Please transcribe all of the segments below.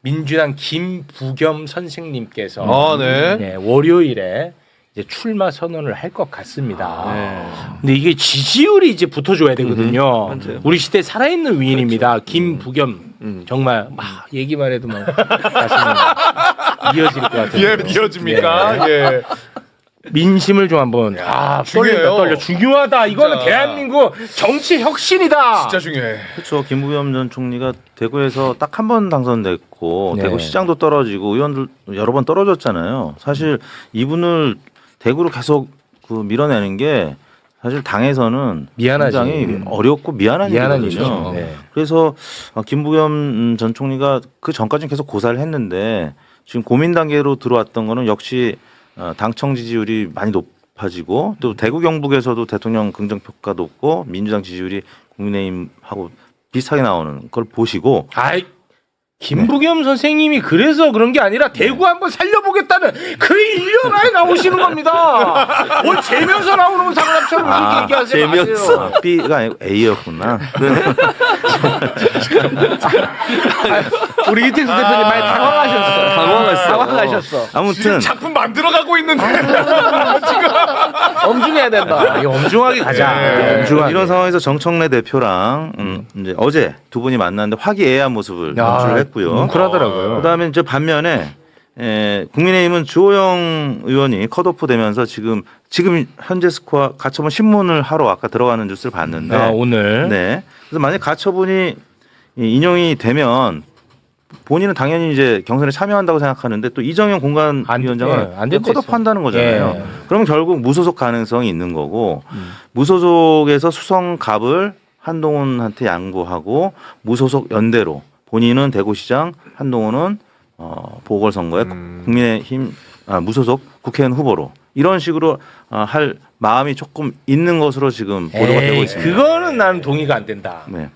민주당 김부겸 선생님께서 네, 월요일에 이제 출마 선언을 할 것 같습니다. 근데 이게 지지율이 이제 붙어줘야 되거든요. 우리 시대 살아있는 위인입니다. 김부겸 정말 막 얘기만 해도 막 가슴이 이어질 것 같아요. 예, 이어집니까? 예. 민심을 좀 한번 중요해요. 떨려 중요하다. 이거는 대한민국 정치 혁신이다. 진짜 중요해. 그렇죠. 김부겸 전 총리가 대구에서 딱 한 번 당선됐고 네. 대구 시장도 떨어지고 의원들 여러 번 떨어졌잖아요. 사실 이분을 대구로 계속 밀어내는 게 사실 당에서는 미안하지. 굉장히 어렵고 미안한 일이거든요. 일이죠. 네. 그래서 김부겸 전 총리가 그 전까지는 계속 고사를 했는데 지금 고민 단계로 들어왔던 거는 역시 당청 지지율이 많이 높아지고 또 대구 경북에서도 대통령 긍정평가 높고 민주당 지지율이 국민의힘하고 비슷하게 나오는 걸 보시고 아이 김부겸 선생님이 그래서 그런 게 아니라 대구 한번 살려보겠다는 그 일념하에 나오시는 겁니다. 뭘 재면서 나오는 사람처럼 그렇게 얘기하세요. 마세요. B가 아니고 A였구나. 우리 이택수 대표님 많이 당황하셨어. 아무튼 작품 만들어가고 있는데. 엄중해야 된다. 엄중하게 가자. 엄중하게. 이런 상황에서 정청래 대표랑 이제 어제 두 분이 만났는데 화기애애한 모습을 연출을 했고요. 뭉클하더라고요. 그다음에 이제 반면에 국민의힘은 주호영 의원이 컷오프 되면서 지금 현재 스코어 가처분 신문을 하러 아까 들어가는 뉴스를 봤는데 오늘 네. 그래서 만약 가처분이 인용이 되면 본인은 당연히 이제 경선에 참여한다고 생각하는데 또 이정현 공관위원장은 안 된다 컷오프 한다는 거잖아요. 예. 그럼 결국 무소속 가능성이 있는 거고 무소속에서 수성갑을 한동훈한테 양보하고 무소속 연대로 본인은 대구시장, 한동훈은 보궐선거에 국민의힘 무소속 국회의원 후보로 이런 식으로 할 마음이 조금 있는 것으로 지금 보도가 되고 있습니다. 그거는 나는 동의가 안 된다. 네.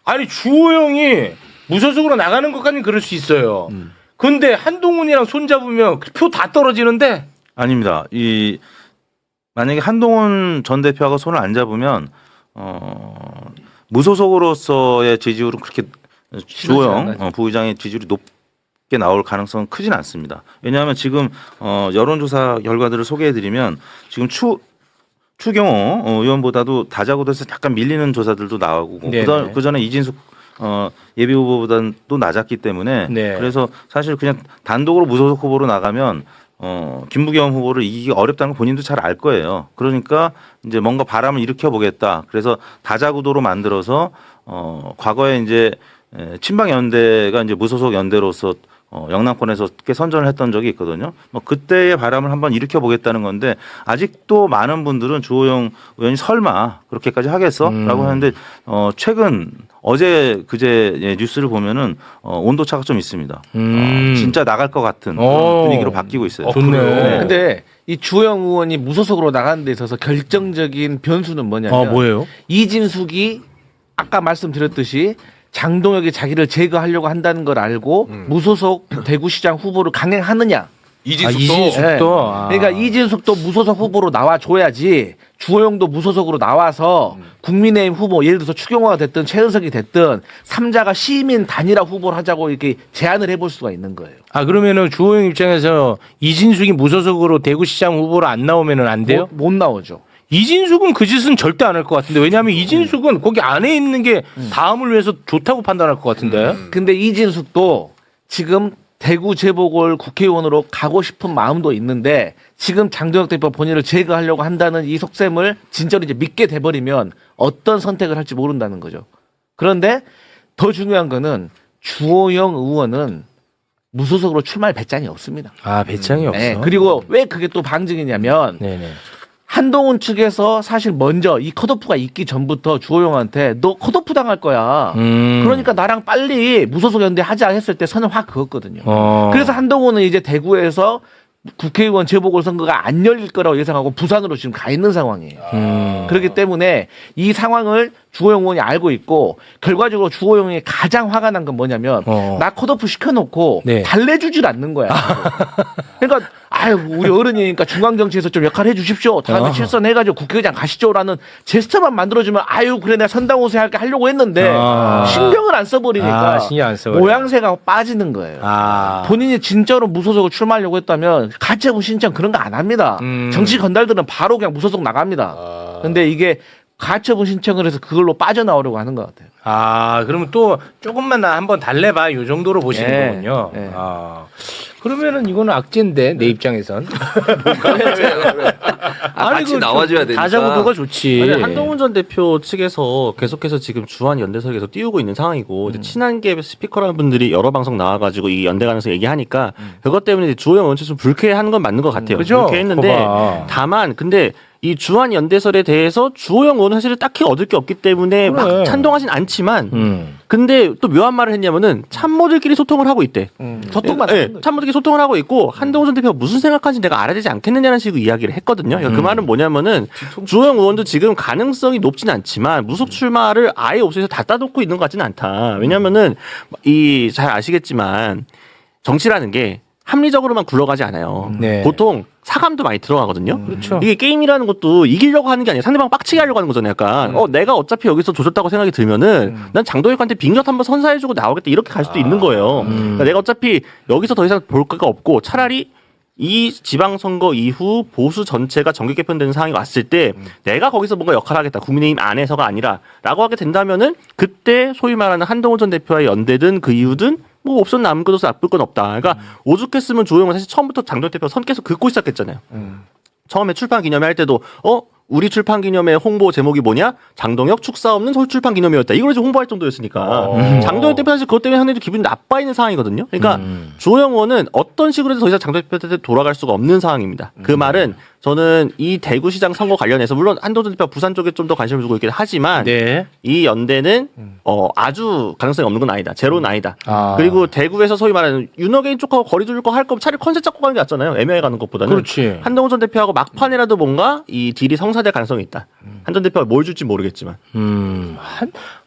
아니 주호영이 무소속으로 나가는 것까지는 그럴 수 있어요. 근데 한동훈이랑 손잡으면 표 다 떨어지는데 아닙니다. 만약에 한동훈 전 대표하고 손을 안 잡으면 무소속으로서의 지지율은 그렇게 주호영 부의장의 지지율이 높게 나올 가능성은 크진 않습니다. 왜냐하면 지금 여론조사 결과들을 소개해드리면 지금 추경호 의원보다도 다자구도에서 약간 밀리는 조사들도 나오고 그 전에 이진숙 예비 후보보다는 또 낮았기 때문에 네. 그래서 사실 그냥 단독으로 무소속 후보로 나가면 김부겸 후보를 이기기 어렵다는 걸 본인도 잘 알 거예요. 그러니까 이제 뭔가 바람을 일으켜 보겠다. 그래서 다자구도로 만들어서 과거에 이제 친박 연대가 이제 무소속 연대로서 영남권에서 꽤 선전을 했던 적이 있거든요. 그때의 바람을 한번 일으켜 보겠다는 건데 아직도 많은 분들은 주호영 의원이 설마 그렇게까지 하겠어?라고 하는데 최근 어제 그제 뉴스를 보면은 온도차가 좀 있습니다. 진짜 나갈 것 같은 그런 분위기로 바뀌고 있어요. 좋네. 네. 근데 이 주호영 의원이 무소속으로 나가는 데 있어서 결정적인 변수는 뭐냐면 뭐예요? 이진숙이 아까 말씀드렸듯이 장동혁이 자기를 제거하려고 한다는 걸 알고 무소속 대구시장 후보를 강행하느냐. 이진숙도. 그러니까 이진숙도 무소속 후보로 나와줘야지 주호영도 무소속으로 나와서 국민의힘 후보 예를 들어서 추경호가 됐든 최은석이 됐든 3자가 시민 단일화 후보를 하자고 이렇게 제안을 해볼 수가 있는 거예요. 그러면은 주호영 입장에서 이진숙이 무소속으로 대구시장 후보로 안 나오면은 안 돼요? 못 나오죠. 이진숙은 그 짓은 절대 안 할 것 같은데 왜냐하면 이진숙은 거기 안에 있는 게 다음을 위해서 좋다고 판단할 것 같은데. 근데 이진숙도 지금 대구 재보궐 국회의원으로 가고 싶은 마음도 있는데 지금 장동혁 대표 본인을 제거하려고 한다는 이 속셈을 진짜로 이제 믿게 돼버리면 어떤 선택을 할지 모른다는 거죠. 그런데 더 중요한 거는 주호영 의원은 무소속으로 출마할 배짱이 없습니다. 배짱이 없어. 네, 그리고 왜 그게 또 방증이냐면 네네. 한동훈 측에서 사실 먼저 이 컷오프가 있기 전부터 주호영한테 너 컷오프 당할 거야. 그러니까 나랑 빨리 무소속 연대 하자 했을 때 선을 확 그었거든요. 그래서 한동훈은 이제 대구에서 국회의원 재보궐선거가 안 열릴 거라고 예상하고 부산으로 지금 가 있는 상황이에요. 그렇기 때문에 이 상황을 주호영 의원이 알고 있고 결과적으로 주호영이 가장 화가 난 건 뭐냐면 나 컷오프 시켜놓고 네. 달래주질 않는 거야. 그러니까 아유 우리 어른이니까 중앙정치에서 좀 역할 해주십시오. 다음에 실선해가지고 국회의장 가시죠라는 제스처만 만들어주면 아유 그래 내가 선당 우세할게 하려고 했는데 신경을 안 써버리니까 신경 안 써버려. 모양새가 빠지는 거예요. 본인이 진짜로 무소속으로 출마하려고 했다면 가처분 신청 그런 거 안 합니다. 정치 건달들은 바로 그냥 무소속 나갑니다. 근데 이게 가처분 신청을 해서 그걸로 빠져나오려고 하는 것 같아요. 그러면 또 조금만 나 한번 달래봐 요 정도로 보시는 네. 거군요. 네. 그러면은 이거는 악재인데 내 입장에선. 같이 나와줘야 되니까. 다자구도가 좋지. 아니, 한동훈 전 대표 측에서 계속해서 지금 주한 연대설 계속 띄우고 있는 상황이고 이제 친한계 스피커라는 분들이 여러 방송 나와가지고 이 연대 가능성 얘기하니까 그것 때문에 이제 주호영 원체 좀 불쾌한 건 맞는 것 같아요. 그죠? 불쾌했는데 거봐. 다만 근데 이 주한 연대설에 대해서 주호영 의원은 사실 딱히 얻을 게 없기 때문에 그래. 막 찬동하진 않지만 근데 또 묘한 말을 했냐면은 참모들끼리 소통을 하고 있대. 소통만 네, 하는 거죠. 참모들끼리 소통을 하고 있고 한동훈 전 대표가 무슨 생각하는지 내가 알아야 되지 않겠느냐는 식으로 이야기를 했거든요. 그러니까 그 말은 뭐냐면은 주호영 의원도 지금 가능성이 높진 않지만 무속 출마를 아예 옵션에서 다 따놓고 있는 것 같지는 않다. 왜냐면은 이 잘 아시겠지만 정치라는 게 합리적으로만 굴러가지 않아요. 네. 보통 사감도 많이 들어가거든요. 그렇죠. 이게 게임이라는 것도 이기려고 하는 게 아니라 상대방 빡치게 하려고 하는 거잖아요. 약간 내가 어차피 여기서 조졌다고 생각이 들면은 난 장동혁한테 빙력 한번 선사해주고 나오겠다 이렇게 갈 수도 있는 거예요. 그러니까 내가 어차피 여기서 더 이상 볼 거가 없고 차라리 이 지방선거 이후 보수 전체가 정계 개편되는 상황이 왔을 때 내가 거기서 뭔가 역할을 하겠다. 국민의힘 안에서가 아니라 라고 하게 된다면은 그때 소위 말하는 한동훈 전 대표와의 연대든 그 이유든 뭐 옵션 남은 것도 나쁠 건 없다. 그러니까 오죽했으면 주호영은 사실 처음부터 장동혁 대표가 선 계속 긋고 시작했잖아요. 처음에 출판 기념회 할 때도 우리 출판 기념회 홍보 제목이 뭐냐? 장동혁 축사 없는 서울 출판 기념회였다. 이걸 이제 홍보할 정도였으니까 장동혁 대표 사실 그것 때문에 상당히 기분이 나빠 있는 상황이거든요. 그러니까 주호영 의원은 어떤 식으로 해서 더 이상 장동혁 대표한테 돌아갈 수가 없는 상황입니다. 그 말은 저는 이 대구시장 선거 관련해서 물론 한동훈 대표가 부산 쪽에 좀 더 관심을 두고 있긴 하지만 네. 이 연대는 아주 가능성이 없는 건 아니다. 제로는 아니다. 그리고 대구에서 소위 말하는 윤호개인 쪽하고 거리 둘 거 할 거면 차라리 컨셉 잡고 가는 게 낫잖아요. 애매해 가는 것보다는. 그렇지. 한동훈 전 대표하고 막판이라도 뭔가 이 딜이 성사될 가능성이 있다. 한 전 대표가 뭘 줄지 모르겠지만.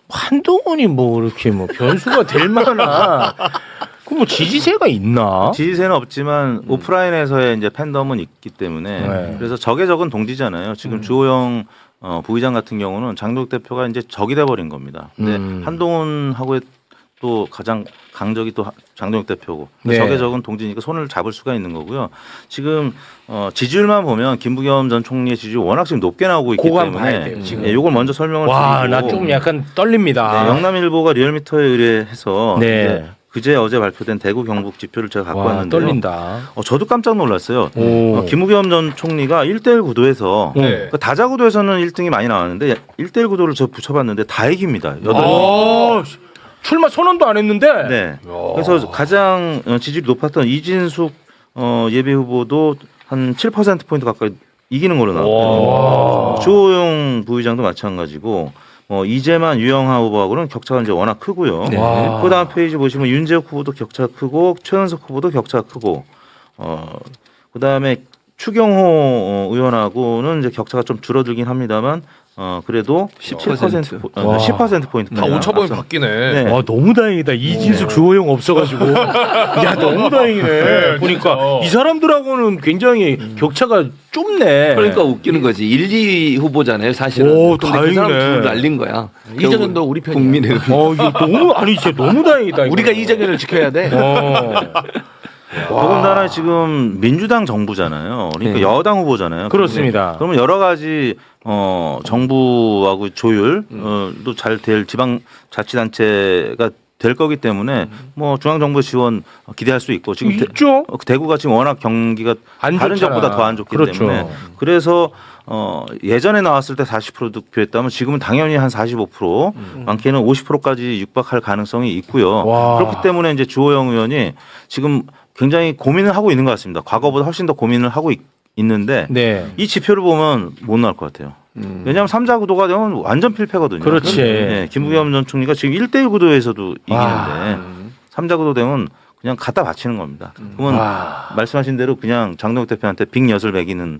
한동훈이 뭐 이렇게 뭐 변수가 될 만한 그 뭐 지지세가 있나? 지지세는 없지만 오프라인에서의 이제 팬덤은 있기 때문에 네. 그래서 적의 적은 동지잖아요. 지금 주호영 부의장 같은 경우는 장동혁 대표가 이제 적이 돼버린 겁니다. 근데 한동훈하고의 또 가장 강적이 또 장동혁 대표고 네. 적의 적은 동지니까 손을 잡을 수가 있는 거고요. 지금 지지율만 보면 김부겸 전 총리의 지지율이 워낙 지금 높게 나오고 있기 그거 한번 봐야 때문에 돼요, 지금. 이걸 먼저 설명을 와, 드리고 나 좀 약간 떨립니다. 네, 영남일보가 리얼미터에 의뢰해서 네. 이제 그제 어제 발표된 대구 경북 지표를 제가 갖고 와, 왔는데요. 떨린다. 저도 깜짝 놀랐어요. 오. 김부겸 전 총리가 1대1 구도에서 네. 그 다자 구도에서는 1등이 많이 나왔는데 1대1 구도를 저 붙여봤는데 다 이깁니다. 8명. 출마 선언도 안 했는데. 네. 그래서 가장 지지율이 높았던 이진숙 예비 후보도 한 7%포인트 가까이 이기는 걸로 나왔거든요. 주호영 부의장도 마찬가지고 이재만 유영하 후보하고는 격차가 이제 워낙 크고요. 네. 그 다음 페이지 보시면 윤재욱 후보도 격차가 크고 최은석 후보도 격차가 크고 그 다음에 추경호 의원하고는 이제 격차가 좀 줄어들긴 합니다만 그래도 10% 포인트 다 5차범위 바뀌네. 네. 와, 너무 다행이다. 이진숙 주호영 없어가지고. 야, 너무 다행이네. 보니까 이 사람들하고는 굉장히 격차가 좁네. 그러니까 웃기는 거지. 1, 2 후보잖아요, 사실은. 오, 근데 그 다행이네. 사람 둘을 날린 거야. 이정현도 우리 편이야. 국민의 이거 너무, 아니, 진짜 너무 다행이다. 이거. 우리가 이정현을 지켜야 돼. 더군다나 지금 민주당 정부잖아요. 그러니까 네. 여당 후보잖아요. 그렇습니다. 그러면 여러 가지 정부하고 조율도 잘 될 지방 자치단체가 될 거기 때문에 뭐 중앙 정부 지원 기대할 수 있고 지금 있죠. 대구가 지금 워낙 경기가 안 다른 좋잖아. 지역보다 더 안 좋기 그렇죠. 때문에 그래서 예전에 나왔을 때 40% 득표했다면 지금은 당연히 한 45% 많게는 50%까지 육박할 가능성이 있고요. 와. 그렇기 때문에 이제 주호영 의원이 지금 굉장히 고민을 하고 있는 것 같습니다. 과거보다 훨씬 더 고민을 하고 있는데 네. 이 지표를 보면 못 나올 것 같아요. 왜냐하면 3자 구도가 되면 완전 필패거든요. 그렇지. 네, 김부겸 전 총리가 지금 1대1 구도에서도 이기는데 삼자구도 되면 그냥 갖다 바치는 겁니다. 그러면 말씀하신 대로 그냥 장동혁 대표한테 빅엿을 먹이는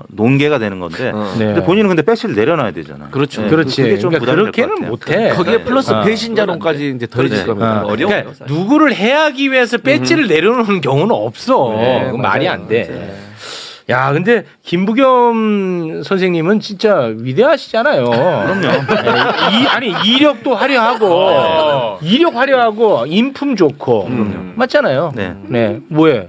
논개가 되는 건데 근데 본인은 근데 배치를 내려놔야 되잖아요. 그렇죠. 네, 그렇지. 그게 좀 그러니까 부담이 될것 그렇게는 같아요. 못해. 거기에 플러스 배신자론까지 이제 더해질 겁니다. 어려워요. 그러니까 누구를 해하기 위해서 배지를 내려놓는 경우는 없어. 그건 말이 안 돼. 야, 근데 김부겸 선생님은 진짜 위대하시잖아요. 그럼요. 아니 이력도 화려하고 이력 화려하고 인품 좋고 맞잖아요. 네. 뭐해?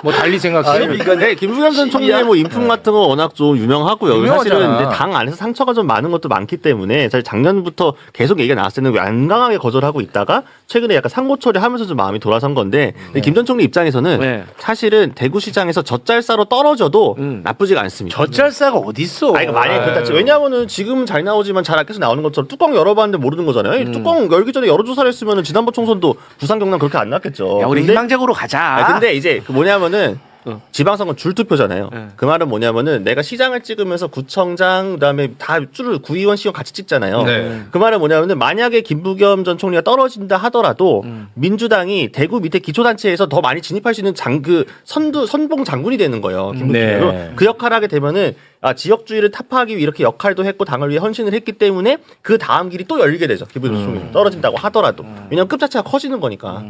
뭐 달리 생각해? 네, 김부겸 전 총리의 뭐 인품 같은 거 워낙 좀 유명하고요. 유명하잖아. 사실은 이제 당 안에서 상처가 좀 많은 것도 많기 때문에 사실 작년부터 계속 얘기가 나왔을 때는 완강하게 거절하고 있다가 최근에 약간 상고 처리하면서 좀 마음이 돌아선 건데 김 전 총리 입장에서는 사실은 대구시장에서 젖잘싸로 떨어져도 나쁘지가 않습니다. 젖잘싸가 어딨어? 아니, 만약에 그렇다 치 왜냐하면은 지금 잘 나오지만 잘 계속 나오는 것처럼 뚜껑 열어봤는데 모르는 거잖아요. 뚜껑 열기 전에 여러조사를 했으면 지난번 총선도 부산 경남 그렇게 안 났겠죠. 야, 우리 근데- 희망적으로 가자. 아, 근데 이제 그 뭐냐면은 지방선거 줄투표잖아요. 그 말은 뭐냐면은 내가 시장을 찍으면서 구청장 그다음에 다 줄 구의원 시험 같이 찍잖아요. 네. 그 말은 뭐냐면은 만약에 김부겸 전 총리가 떨어진다 하더라도 민주당이 대구 밑에 기초단체에서 더 많이 진입할 수 있는 선봉 장군이 되는 거예요. 김부겸이. 그 역할을 하게 되면은 지역주의를 타파하기 위해 이렇게 역할도 했고 당을 위해 헌신을 했기 때문에 그 다음 길이 또 열리게 되죠. 김부겸 총리 떨어진다고 하더라도 왜냐면 급 자체가 커지는 거니까.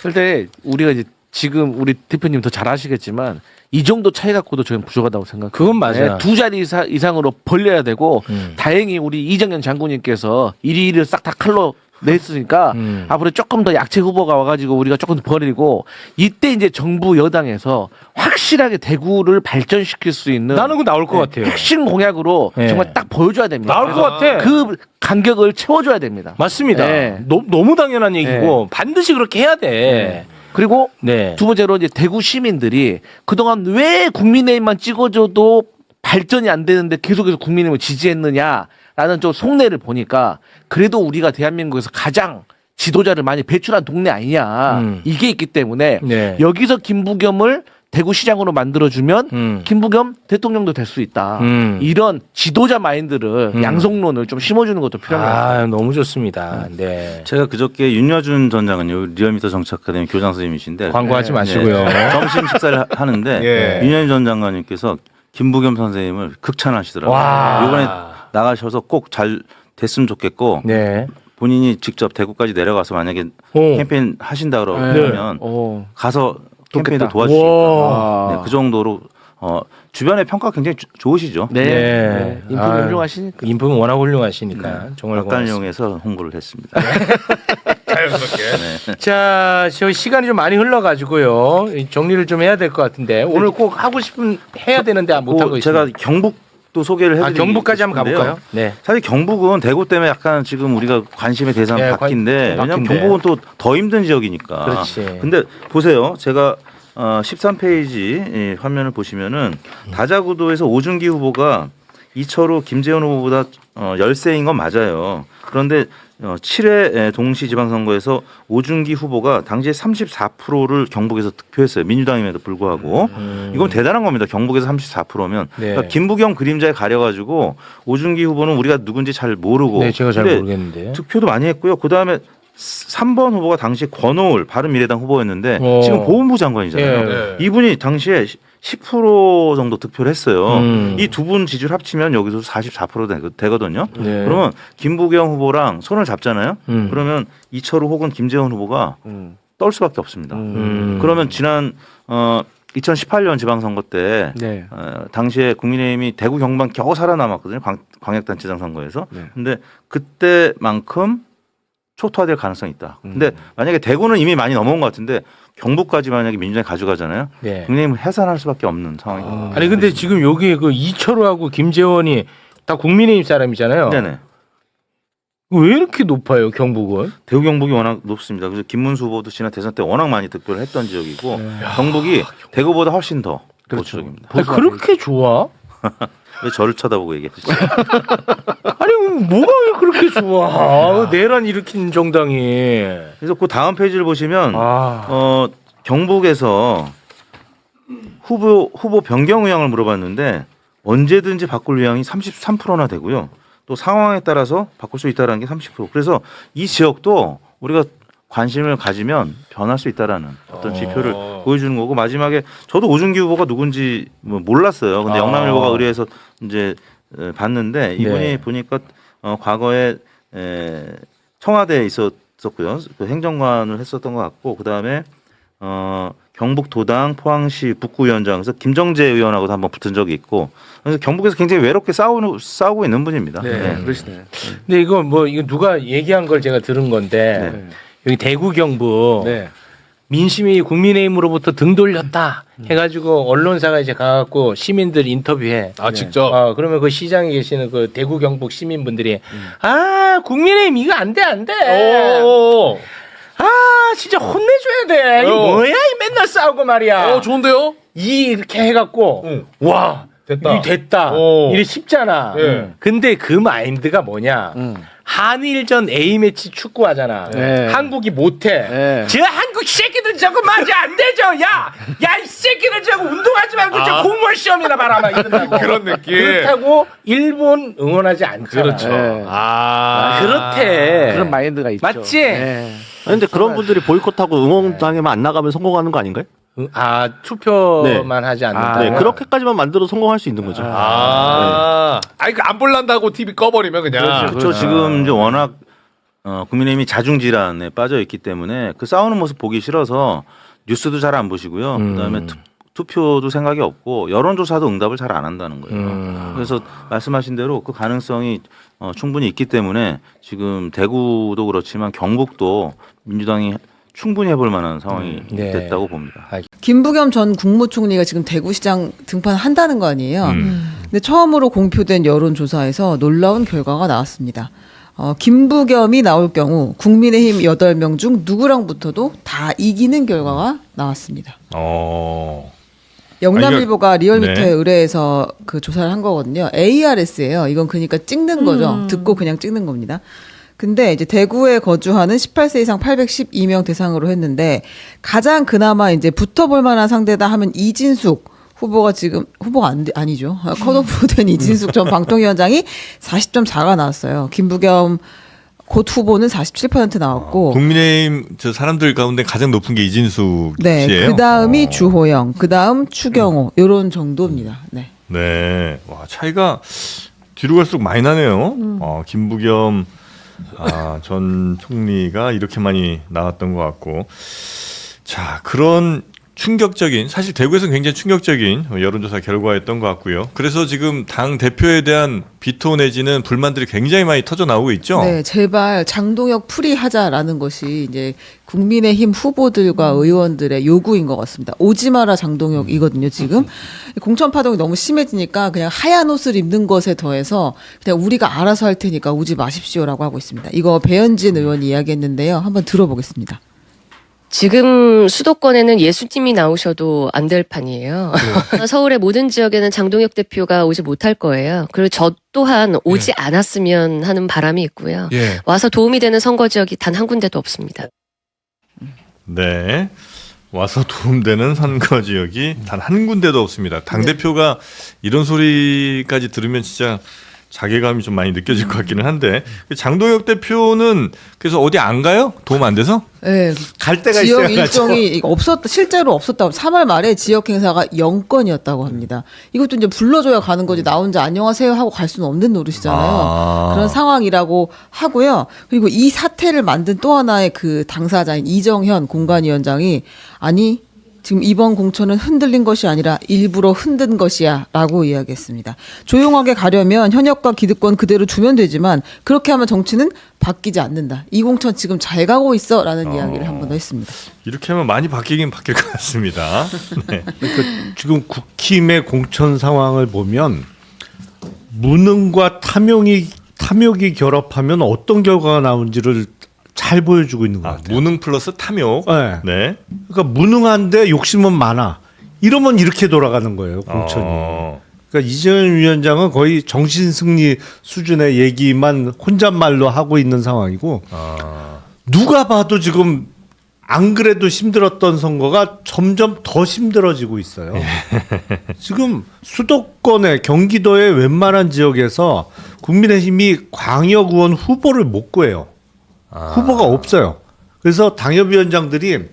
근데 우리가 이제 지금 우리 대표님 더 잘 아시겠지만 이 정도 차이 갖고도 저는 부족하다고 생각해요. 그건 맞아요. 두 자리 이상으로 벌려야 되고 다행히 우리 이정현 장군님께서 1위 1위를 싹 다 칼로 냈으니까 앞으로 조금 더 약체 후보가 와가지고 우리가 조금 더 버리고 이때 이제 정부 여당에서 확실하게 대구를 발전시킬 수 있는 나는 그거 나올 것 같아요. 핵심 공약으로 정말 딱 보여줘야 됩니다. 나올 것 같아. 그 간격을 채워줘야 됩니다. 맞습니다. 네. 너무 당연한 얘기고 반드시 그렇게 해야 돼. 그리고 두 번째로 이제 대구 시민들이 그동안 왜 국민의힘만 찍어줘도 발전이 안 되는데 계속해서 국민의힘을 지지했느냐라는 좀 속내를 보니까 그래도 우리가 대한민국에서 가장 지도자를 많이 배출한 동네 아니냐 이게 있기 때문에 여기서 김부겸을 대구시장으로 만들어주면 김부겸 대통령도 될 수 있다. 이런 지도자 마인드를 양성론을 좀 심어주는 것도 필요한 것 같아요. 너무 좋습니다. 네. 제가 그저께 윤여준 전 장관요 리얼미터 정치아카데미 교장 선생님이신데 광고하지 마시고요. 점심 식사를 하는데 윤여준 전 장관님께서 김부겸 선생님을 극찬하시더라고요. 이번에 나가셔서 꼭 잘 됐으면 좋겠고 본인이 직접 대구까지 내려가서 만약에 캠페인 하신다 그러면 가서 캠페인도 도와주시겠다. 네, 그 정도로 주변의 평가 굉장히 좋으시죠. 네. 인품 훌륭하시니까. 인품은 워낙 훌륭하시니까 정말 고맙습니다. 약간용에서 홍보를 했습니다. 자연스럽게. 자, 저 시간이 좀 많이 흘러가지고요. 정리를 좀 해야 될 것 같은데 오늘 꼭 하고 싶은 해야 되는데 못 하고 있습니다. 제가 경북도 소개를 해드리고 경북까지 한번 가볼까요? 네. 사실 경북은 대구 때문에 약간 지금 우리가 관심의 대상 바뀐데 왜냐하면 경북은 또 더 힘든 지역이니까. 그렇지. 근데 보세요. 제가 13페이지 화면을 보시면은 다자구도에서 오준기 후보가 이철우, 김재원 후보보다 열세인 건 맞아요. 그런데 7회 동시지방선거에서 오준기 후보가 당시에 34%를 경북에서 득표했어요. 민주당임에도 불구하고. 이건 대단한 겁니다. 경북에서 34%면. 그러니까 김부겸 그림자에 가려가지고 오준기 후보는 우리가 누군지 잘 모르고. 네, 제가 잘 모르겠는데. 득표도 많이 했고요. 그다음에 3번 후보가 당시 권오을 바른미래당 후보였는데 지금 보훈부 장관이잖아요. 이분이 당시에 10% 정도 득표를 했어요. 이 두 분 지지율 합치면 여기서 44% 되거든요. 그러면 김부겸 후보랑 손을 잡잖아요. 그러면 이철우 혹은 김재원 후보가 떨 수밖에 없습니다. 그러면 지난 2018년 지방선거 때 당시에 국민의힘이 대구 경북만 겨우 살아남았거든요. 광역단체장 선거에서. 근데 그때만큼 초토화될 가능성이 있다. 근데 만약에 대구는 이미 많이 넘어온 것 같은데 경북까지 만약에 민주당이 가져가잖아요. 국민의힘은 해산할 수밖에 없는 상황입니다. 아니 근데 지금 여기 그 이철우하고 김재원이 다 국민의힘 사람이잖아요. 네네. 왜 이렇게 높아요 경북은? 대구 경북이 워낙 높습니다. 그래서 김문수 후보도 지난 대선 때 워낙 많이 득표를 했던 지역이고 경북이 대구보다 훨씬 더 보수적입니다. 아니, 그렇게 좋아? 왜 저를 쳐다보고 얘기하시죠? 아니 뭐가 왜 그렇게 좋아? 내란 일으킨 정당이. 그래서 그 다음 페이지를 보시면 경북에서 후보 변경 의향을 물어봤는데 언제든지 바꿀 의향이 33%나 되고요. 또 상황에 따라서 바꿀 수 있다는 게 30%. 그래서 이 지역도 우리가 관심을 가지면 변할 수 있다라는 어떤 지표를 보여주는 거고 마지막에 저도 오준기 후보가 누군지 뭐 몰랐어요. 근데 영남일보가 의뢰해서 이제 봤는데 이분이 네. 보니까 과거에 청와대에 있었고요. 그 행정관을 했었던 것 같고 그 다음에 경북도당 포항시 북구위원장에서 김정재 의원하고도 한번 붙은 적이 있고 그래서 경북에서 굉장히 외롭게 싸우고 있는 분입니다. 네. 그러시네. 근데 이거 뭐 이거 누가 얘기한 걸 제가 들은 건데 여기 대구 경북 네. 민심이 국민의힘으로부터 등 돌렸다 해가지고 언론사가 이제 가갖고 시민들 인터뷰해. 아 직접. 그러면 그 시장에 계시는 그 대구 경북 시민분들이 아 국민의힘 이거 안 돼. 오. 아 진짜 혼내줘야 돼. 이거 뭐야 이 맨날 싸우고 말이야. 좋은데요? 이렇게 해갖고 와 됐다. 이 됐다. 오. 이게 쉽잖아. 예. 근데 그 마인드가 뭐냐? 한일전 A매치 축구하잖아. 네. 한국이 못해. 네. 저 한국 새끼들 저거 맞아 안 되죠. 야 이 새끼들 저거 운동하지 말고 저 공무원 시험이나 봐라 막 이런다고. 그런 느낌. 그렇다고 일본 응원하지 않잖아. 그렇죠. 네. 그렇대. 그런 마인드가 있죠. 맞지? 네. 아니, 근데 그런 분들이 보이콧하고 응원당에만 안 나가면 성공하는 거 아닌가요? 투표만 하지 않는다. 네, 그렇게까지만 만들어 성공할 수 있는 거죠. 아니 안 볼란다고 TV 꺼버리면 그냥. 그렇죠. 지금 이제 워낙 국민의힘이 자중질환에 빠져 있기 때문에 그 싸우는 모습 보기 싫어서 뉴스도 잘 안 보시고요. 그다음에 투표도 생각이 없고 여론조사도 응답을 잘 안 한다는 거예요. 그래서 말씀하신 대로 그 가능성이 충분히 있기 때문에 지금 대구도 그렇지만 경북도 민주당이 충분히 해볼 만한 상황이 네. 됐다고 봅니다. 김부겸 전 국무총리가 지금 대구시장 등판한다는 거 아니에요. 근데 처음으로 공표된 여론조사에서 놀라운 결과가 나왔습니다. 김부겸이 나올 경우 국민의힘 8명 중 누구랑 붙어도 다 이기는 결과가 나왔습니다. 영남일보가 리얼미터에 네. 의뢰해서 그 조사를 한 거거든요. ARS예요. 이건 그러니까 찍는 거죠. 듣고 그냥 찍는 겁니다. 근데 이제 대구에 거주하는 18세 이상 812명 대상으로 했는데 가장 그나마 이제 붙어볼 만한 상대다 하면 이진숙 후보가 지금 후보가 아니죠. 컷오프 된 이진숙 전 방통위원장이 40.4가 나왔어요. 김부겸 곧 후보는 47% 나왔고 국민의힘 저 사람들 가운데 가장 높은 게 이진숙 네, 씨예요. 그 다음이 주호영, 그 다음 추경호 이런 정도입니다. 네. 네, 와 차이가 뒤로 갈수록 많이 나네요. 김부겸 전 총리가 이렇게 많이 나왔던 것 같고, 자 그런 충격적인 사실 대구에서는 굉장히 충격적인 여론조사 결과였던 것 같고요. 그래서 지금 당 대표에 대한 비토 내지는 불만들이 굉장히 많이 터져 나오고 있죠. 네, 제발 장동혁 풀이하자라는 것이 이제 국민의힘 후보들과 의원들의 요구인 것 같습니다. 오지 마라 장동혁이거든요, 지금. 공천 파동이 너무 심해지니까 그냥 하얀 옷을 입는 것에 더해서 그냥 우리가 알아서 할 테니까 오지 마십시오라고 하고 있습니다. 이거 배현진 의원이 이야기했는데요. 한번 들어보겠습니다. 지금 수도권에는 예수님이 나오셔도 안 될 판이에요. 서울의 모든 지역에는 장동혁 대표가 오지 못할 거예요. 그리고 저 또한 오지 않았으면 하는 바람이 있고요. 와서 도움이 되는 선거 지역이 단 한 군데도 없습니다. 네. 와서 도움되는 선거 지역이 단 한 군데도 없습니다. 당대표가 이런 소리까지 들으면 진짜 자괴감이 좀 많이 느껴질 것 같기는 한데 장동혁 대표는 그래서 어디 안 가요? 도움 안 돼서? 네, 갈 데가 지역 있어야죠. 일정이 실제로 없었다고 3월 말에 지역 행사가 0건이었다고 합니다. 이것도 이제 불러줘야 가는 거지 나 혼자 안녕하세요 하고 갈 수는 없는 노릇이잖아요. 그런 상황이라고 하고요. 그리고 이 사태를 만든 또 하나의 그 당사자인 이정현 공관위원장이 아니 지금 이번 공천은 흔들린 것이 아니라 일부러 흔든 것이야 라고 이야기했습니다. 조용하게 가려면 현역과 기득권 그대로 두면 되지만 그렇게 하면 정치는 바뀌지 않는다. 이 공천 지금 잘 가고 있어 라는 이야기를 한 번 더 했습니다. 이렇게 하면 많이 바뀌긴 바뀔 것 같습니다. 네. 지금 국힘의 공천 상황을 보면 무능과 탐욕이 결합하면 어떤 결과가 나온지를 잘 보여주고 있는 것 같아요. 무능 플러스 탐욕. 네. 네. 그러니까 무능한데 욕심은 많아. 이러면 이렇게 돌아가는 거예요, 공천이. 그러니까 이재현 위원장은 거의 정신승리 수준의 얘기만 혼잣말로 하고 있는 상황이고 누가 봐도 지금 안 그래도 힘들었던 선거가 점점 더 힘들어지고 있어요. 지금 수도권의 경기도의 웬만한 지역에서 국민의힘이 광역의원 후보를 못 구해요. 후보가 없어요. 그래서 당협위원장들이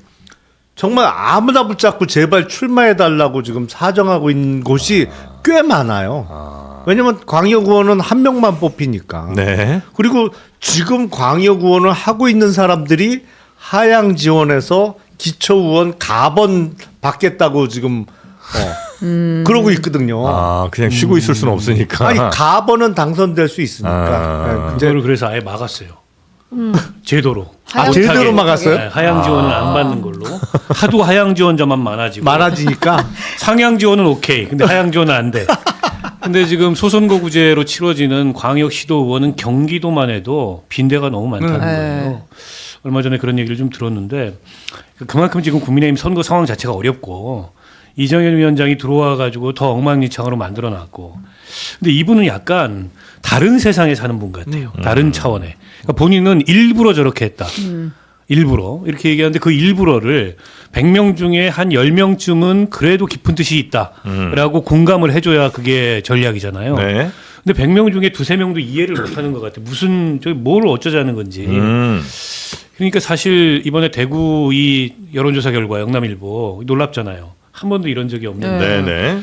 정말 아무나 붙잡고 제발 출마해달라고 지금 사정하고 있는 곳이 꽤 많아요. 왜냐면 광역의원은 한 명만 뽑히니까. 네. 그리고 지금 광역의원을 하고 있는 사람들이 하향 지원해서 기초의원 가번 받겠다고 지금 그러고 있거든요. 아, 그냥 쉬고 있을 수는 없으니까. 아니 가번은 당선될 수 있으니까. 네, 그걸 그래서 아예 막았어요. 제도로. 제대로 막았어요? 네, 하향 지원을 안 받는 걸로. 하도 하향 지원자만 많아지니까 상향 지원은 오케이. 근데 하향 지원은 안 돼. 근데 지금 소선거구제로 치러지는 광역시도 의원은 경기도만 해도 빈대가 너무 많다는 거예요. 얼마 전에 그런 얘기를 좀 들었는데 그만큼 지금 국민의힘 선거 상황 자체가 어렵고 이정현 위원장이 들어와 가지고 더 엉망진창으로 만들어놨고 근데 이분은 약간 다른 세상에 사는 분 같아요. 다른 차원에. 그러니까 본인은 일부러 저렇게 했다. 일부러 이렇게 얘기하는데 그 일부러를 100명 중에 한 10명쯤은 그래도 깊은 뜻이 있다라고 공감을 해줘야 그게 전략이잖아요. 네. 근데 100명 중에 2-3명도 이해를 못하는 것 같아요. 무슨 저기 뭘 어쩌자는 건지. 그러니까 사실 이번에 대구 이 여론조사 결과 영남일보 놀랍잖아요. 한 번도 이런 적이 없는데. 네네.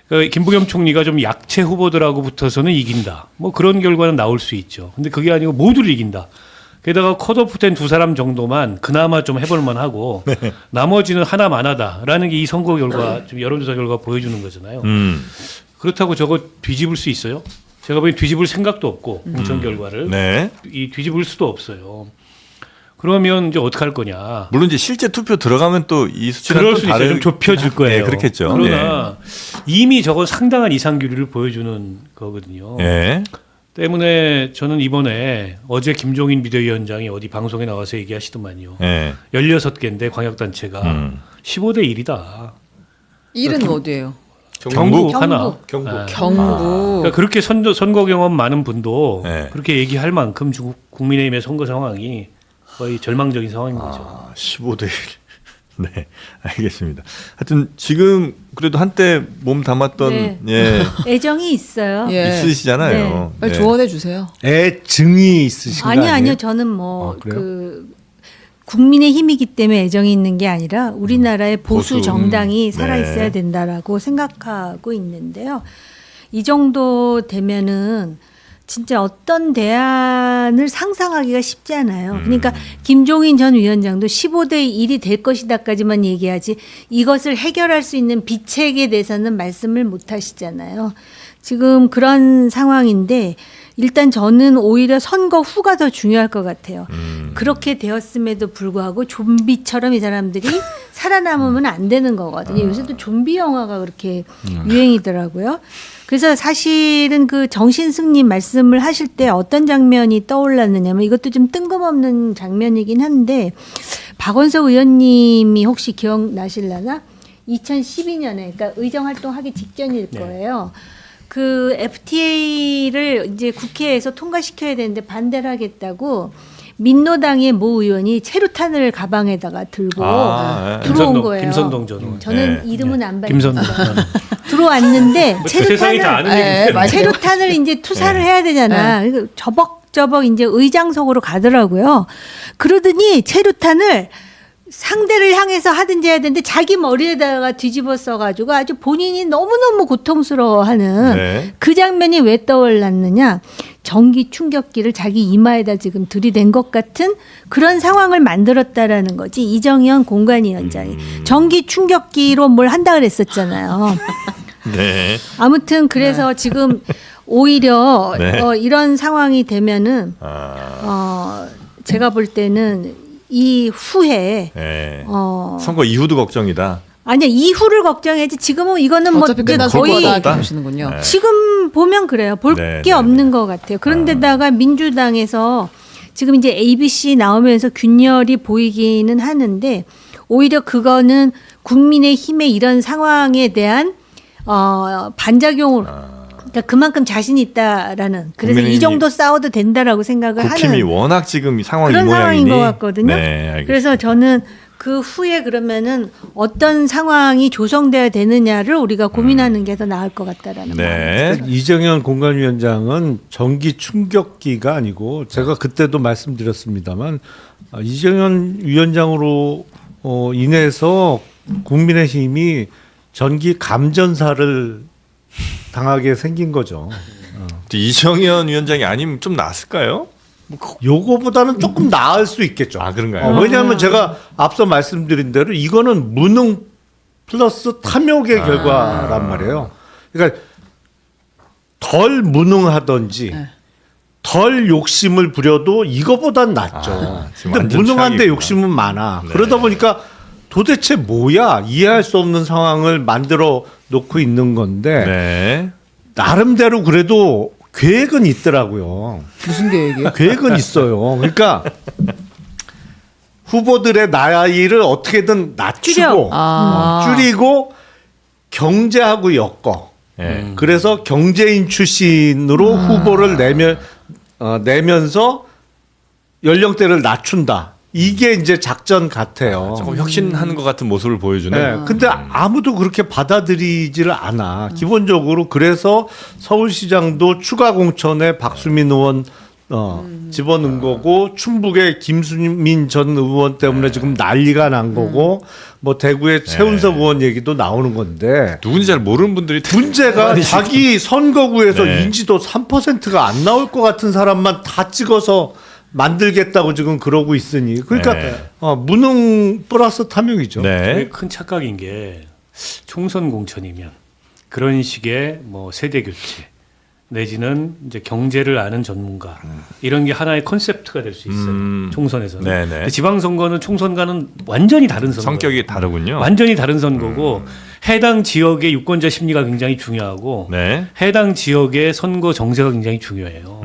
그러니까 김부겸 총리가 좀 약체 후보들하고 붙어서는 이긴다. 뭐 그런 결과는 나올 수 있죠. 근데 그게 아니고 모두를 이긴다. 게다가 컷오프된 두 사람 정도만 그나마 좀 해볼 만하고 나머지는 하나만하다라는 게 이 선거 결과 좀 여론조사 결과 보여주는 거잖아요. 그렇다고 저거 뒤집을 수 있어요? 제가 보기엔 뒤집을 생각도 없고 공천 결과를 네. 이 뒤집을 수도 없어요. 그러면 이제 어떻게 할 거냐? 물론 이제 실제 투표 들어가면 또 이 수치는 그럴 또 수 있어요. 좀 좁혀질 거예요. 네, 그렇겠죠. 그러나 이미 저건 상당한 이상규리를 보여주는 거거든요. 네. 때문에 저는 이번에 어제 김종인 비대위원장이 어디 방송에 나와서 얘기하시더만요. 네. 16개인데 광역단체가 15대 1이다. 일은 어디예요? 경북 하나. 경북. 네. 경북. 그러니까 그렇게 선거 경험 많은 분도 네. 그렇게 얘기할 만큼 국민의힘의 선거 상황이 거의 절망적인 상황인 거죠. 15대 1. 네, 알겠습니다. 하여튼 지금 그래도 한때 몸 담았던 네. 예, 애정이 있어요. 예. 있으시잖아요. 빨리 네. 조언해 주세요. 애증이 있으신 거 아니에요? 아니요. 저는 뭐 그래요? 그 국민의 힘이기 때문에 애정이 있는 게 아니라 우리나라의 보수 보수. 정당이 살아 있어야 네. 된다라고 생각하고 있는데요. 이 정도 되면은 진짜 어떤 대안을 상상하기가 쉽지 않아요. 그러니까 김종인 전 위원장도 15대 1이 될 것이다까지만 얘기하지 이것을 해결할 수 있는 비책에 대해서는 말씀을 못 하시잖아요. 지금 그런 상황인데 일단 저는 오히려 선거 후가 더 중요할 것 같아요. 그렇게 되었음에도 불구하고 좀비처럼 이 사람들이 살아남으면 안 되는 거거든요. 요새도 좀비 영화가 그렇게 유행이더라고요. 그래서 사실은 그 정신승님 말씀을 하실 때 어떤 장면이 떠올랐느냐면 이것도 좀 뜬금없는 장면이긴 한데 박원석 의원님이 혹시 기억나실라나? 2012년에 그러니까 의정활동하기 직전일 거예요. 그 FTA를 이제 국회에서 통과시켜야 되는데 반대를 하겠다고 민노당의 모 의원이 체류탄을 가방에다가 들고 들어온 거예요. 김선동 전. 저는 이름은 안 김선동. 밝혔어요. 들어왔는데 세상이 다 아는 얘기인데. 체류탄을 이제 투사를 해야 되잖아. 그래서 저벅저벅 이제 의장석으로 가더라고요. 그러더니 체류탄을 상대를 향해서 하든지 해야 되는데 자기 머리에다가 뒤집어 써가지고 아주 본인이 너무너무 고통스러워하는 네. 그 장면이 왜 떠올랐느냐. 전기 충격기를 자기 이마에다 지금 들이댄 것 같은 그런 상황을 만들었다라는 거지. 이정현 공관위원장이. 전기 충격기로 뭘 한다 그랬었잖아요. 네. 아무튼 그래서 지금 오히려 네. 이런 상황이 되면은 제가 볼 때는 이 후에 네. 선거 이후도 걱정이다. 아니야 이후를 걱정해야지 지금은 이거는 뭐 어차피 이제 끝난 거의 선거다 보시는군요. 네. 지금 보면 그래요. 볼 네, 게 네, 없는 것 같아요. 그런데다가 민주당에서 지금 이제 ABC 나오면서 균열이 보이기는 하는데 오히려 그거는 국민의힘의 이런 상황에 대한 반작용으로 그러니까 그만큼 자신 있다라는 그래서 이 정도 싸워도 된다라고 생각을 국힘이 하는 워낙 지금 상황이 그런 이 상황인 모양이니. 것 같거든요. 네, 알겠습니다. 그래서 저는 그 후에 그러면은 어떤 상황이 조성돼야 되느냐를 우리가 고민하는 게 더 나을 것 같다라는 네. 이정현 공관위원장은 전기 충격기가 아니고 제가 그때도 말씀드렸습니다만 이정현 위원장으로 인해서 국민의힘이 전기 감전사를 당하게 생긴 거죠. 이정현 위원장이 아니면 좀 나았을까요? 요거보다는 조금 나을 수 있겠죠. 아, 그런가요? 왜냐하면 제가 앞서 말씀드린 대로 이거는 무능 플러스 탐욕의 결과란 말이에요. 그러니까 덜 무능하든지 덜 욕심을 부려도 이거보단 낫죠. 지금 근데 완전 무능한데 최악이구나. 욕심은 많아. 네. 그러다 보니까 도대체 뭐야 이해할 수 없는 상황을 만들어 놓고 있는 건데 네. 나름대로 그래도 계획은 있더라고요. 무슨 계획이요? 계획은 있어요. 그러니까 후보들의 나이를 어떻게든 낮추고 줄이고 경제하고 엮어. 네. 그래서 경제인 출신으로 후보를 내면서 연령대를 낮춘다. 이게 이제 작전 같아요. 조금 혁신하는 것 같은 모습을 보여주는. 네. 근데 아무도 그렇게 받아들이지를 않아. 기본적으로 그래서 서울시장도 추가 공천에 박수민 의원 집어넣은 거고 충북의 김수민 전 의원 때문에 지금 난리가 난 거고 뭐 대구의 최운석 의원 얘기도 나오는 건데 누군지 잘 모르는 분들이 문제가 자기 선거구에서 네. 인지도 3%가 안 나올 것 같은 사람만 다 찍어서 만들겠다고 지금 그러고 있으니 그러니까 네. 무능 플러스 탐욕이죠. 네. 큰 착각인 게 총선 공천이면 그런 식의 뭐 세대 교체 내지는 이제 경제를 아는 전문가 이런 게 하나의 컨셉트가 될 수 있어요. 총선에서는. 네네. 근데 지방선거는 총선과는 완전히 다른 선거. 성격이 다르군요. 완전히 다른 선거고 해당 지역의 유권자 심리가 굉장히 중요하고 네. 해당 지역의 선거 정세가 굉장히 중요해요.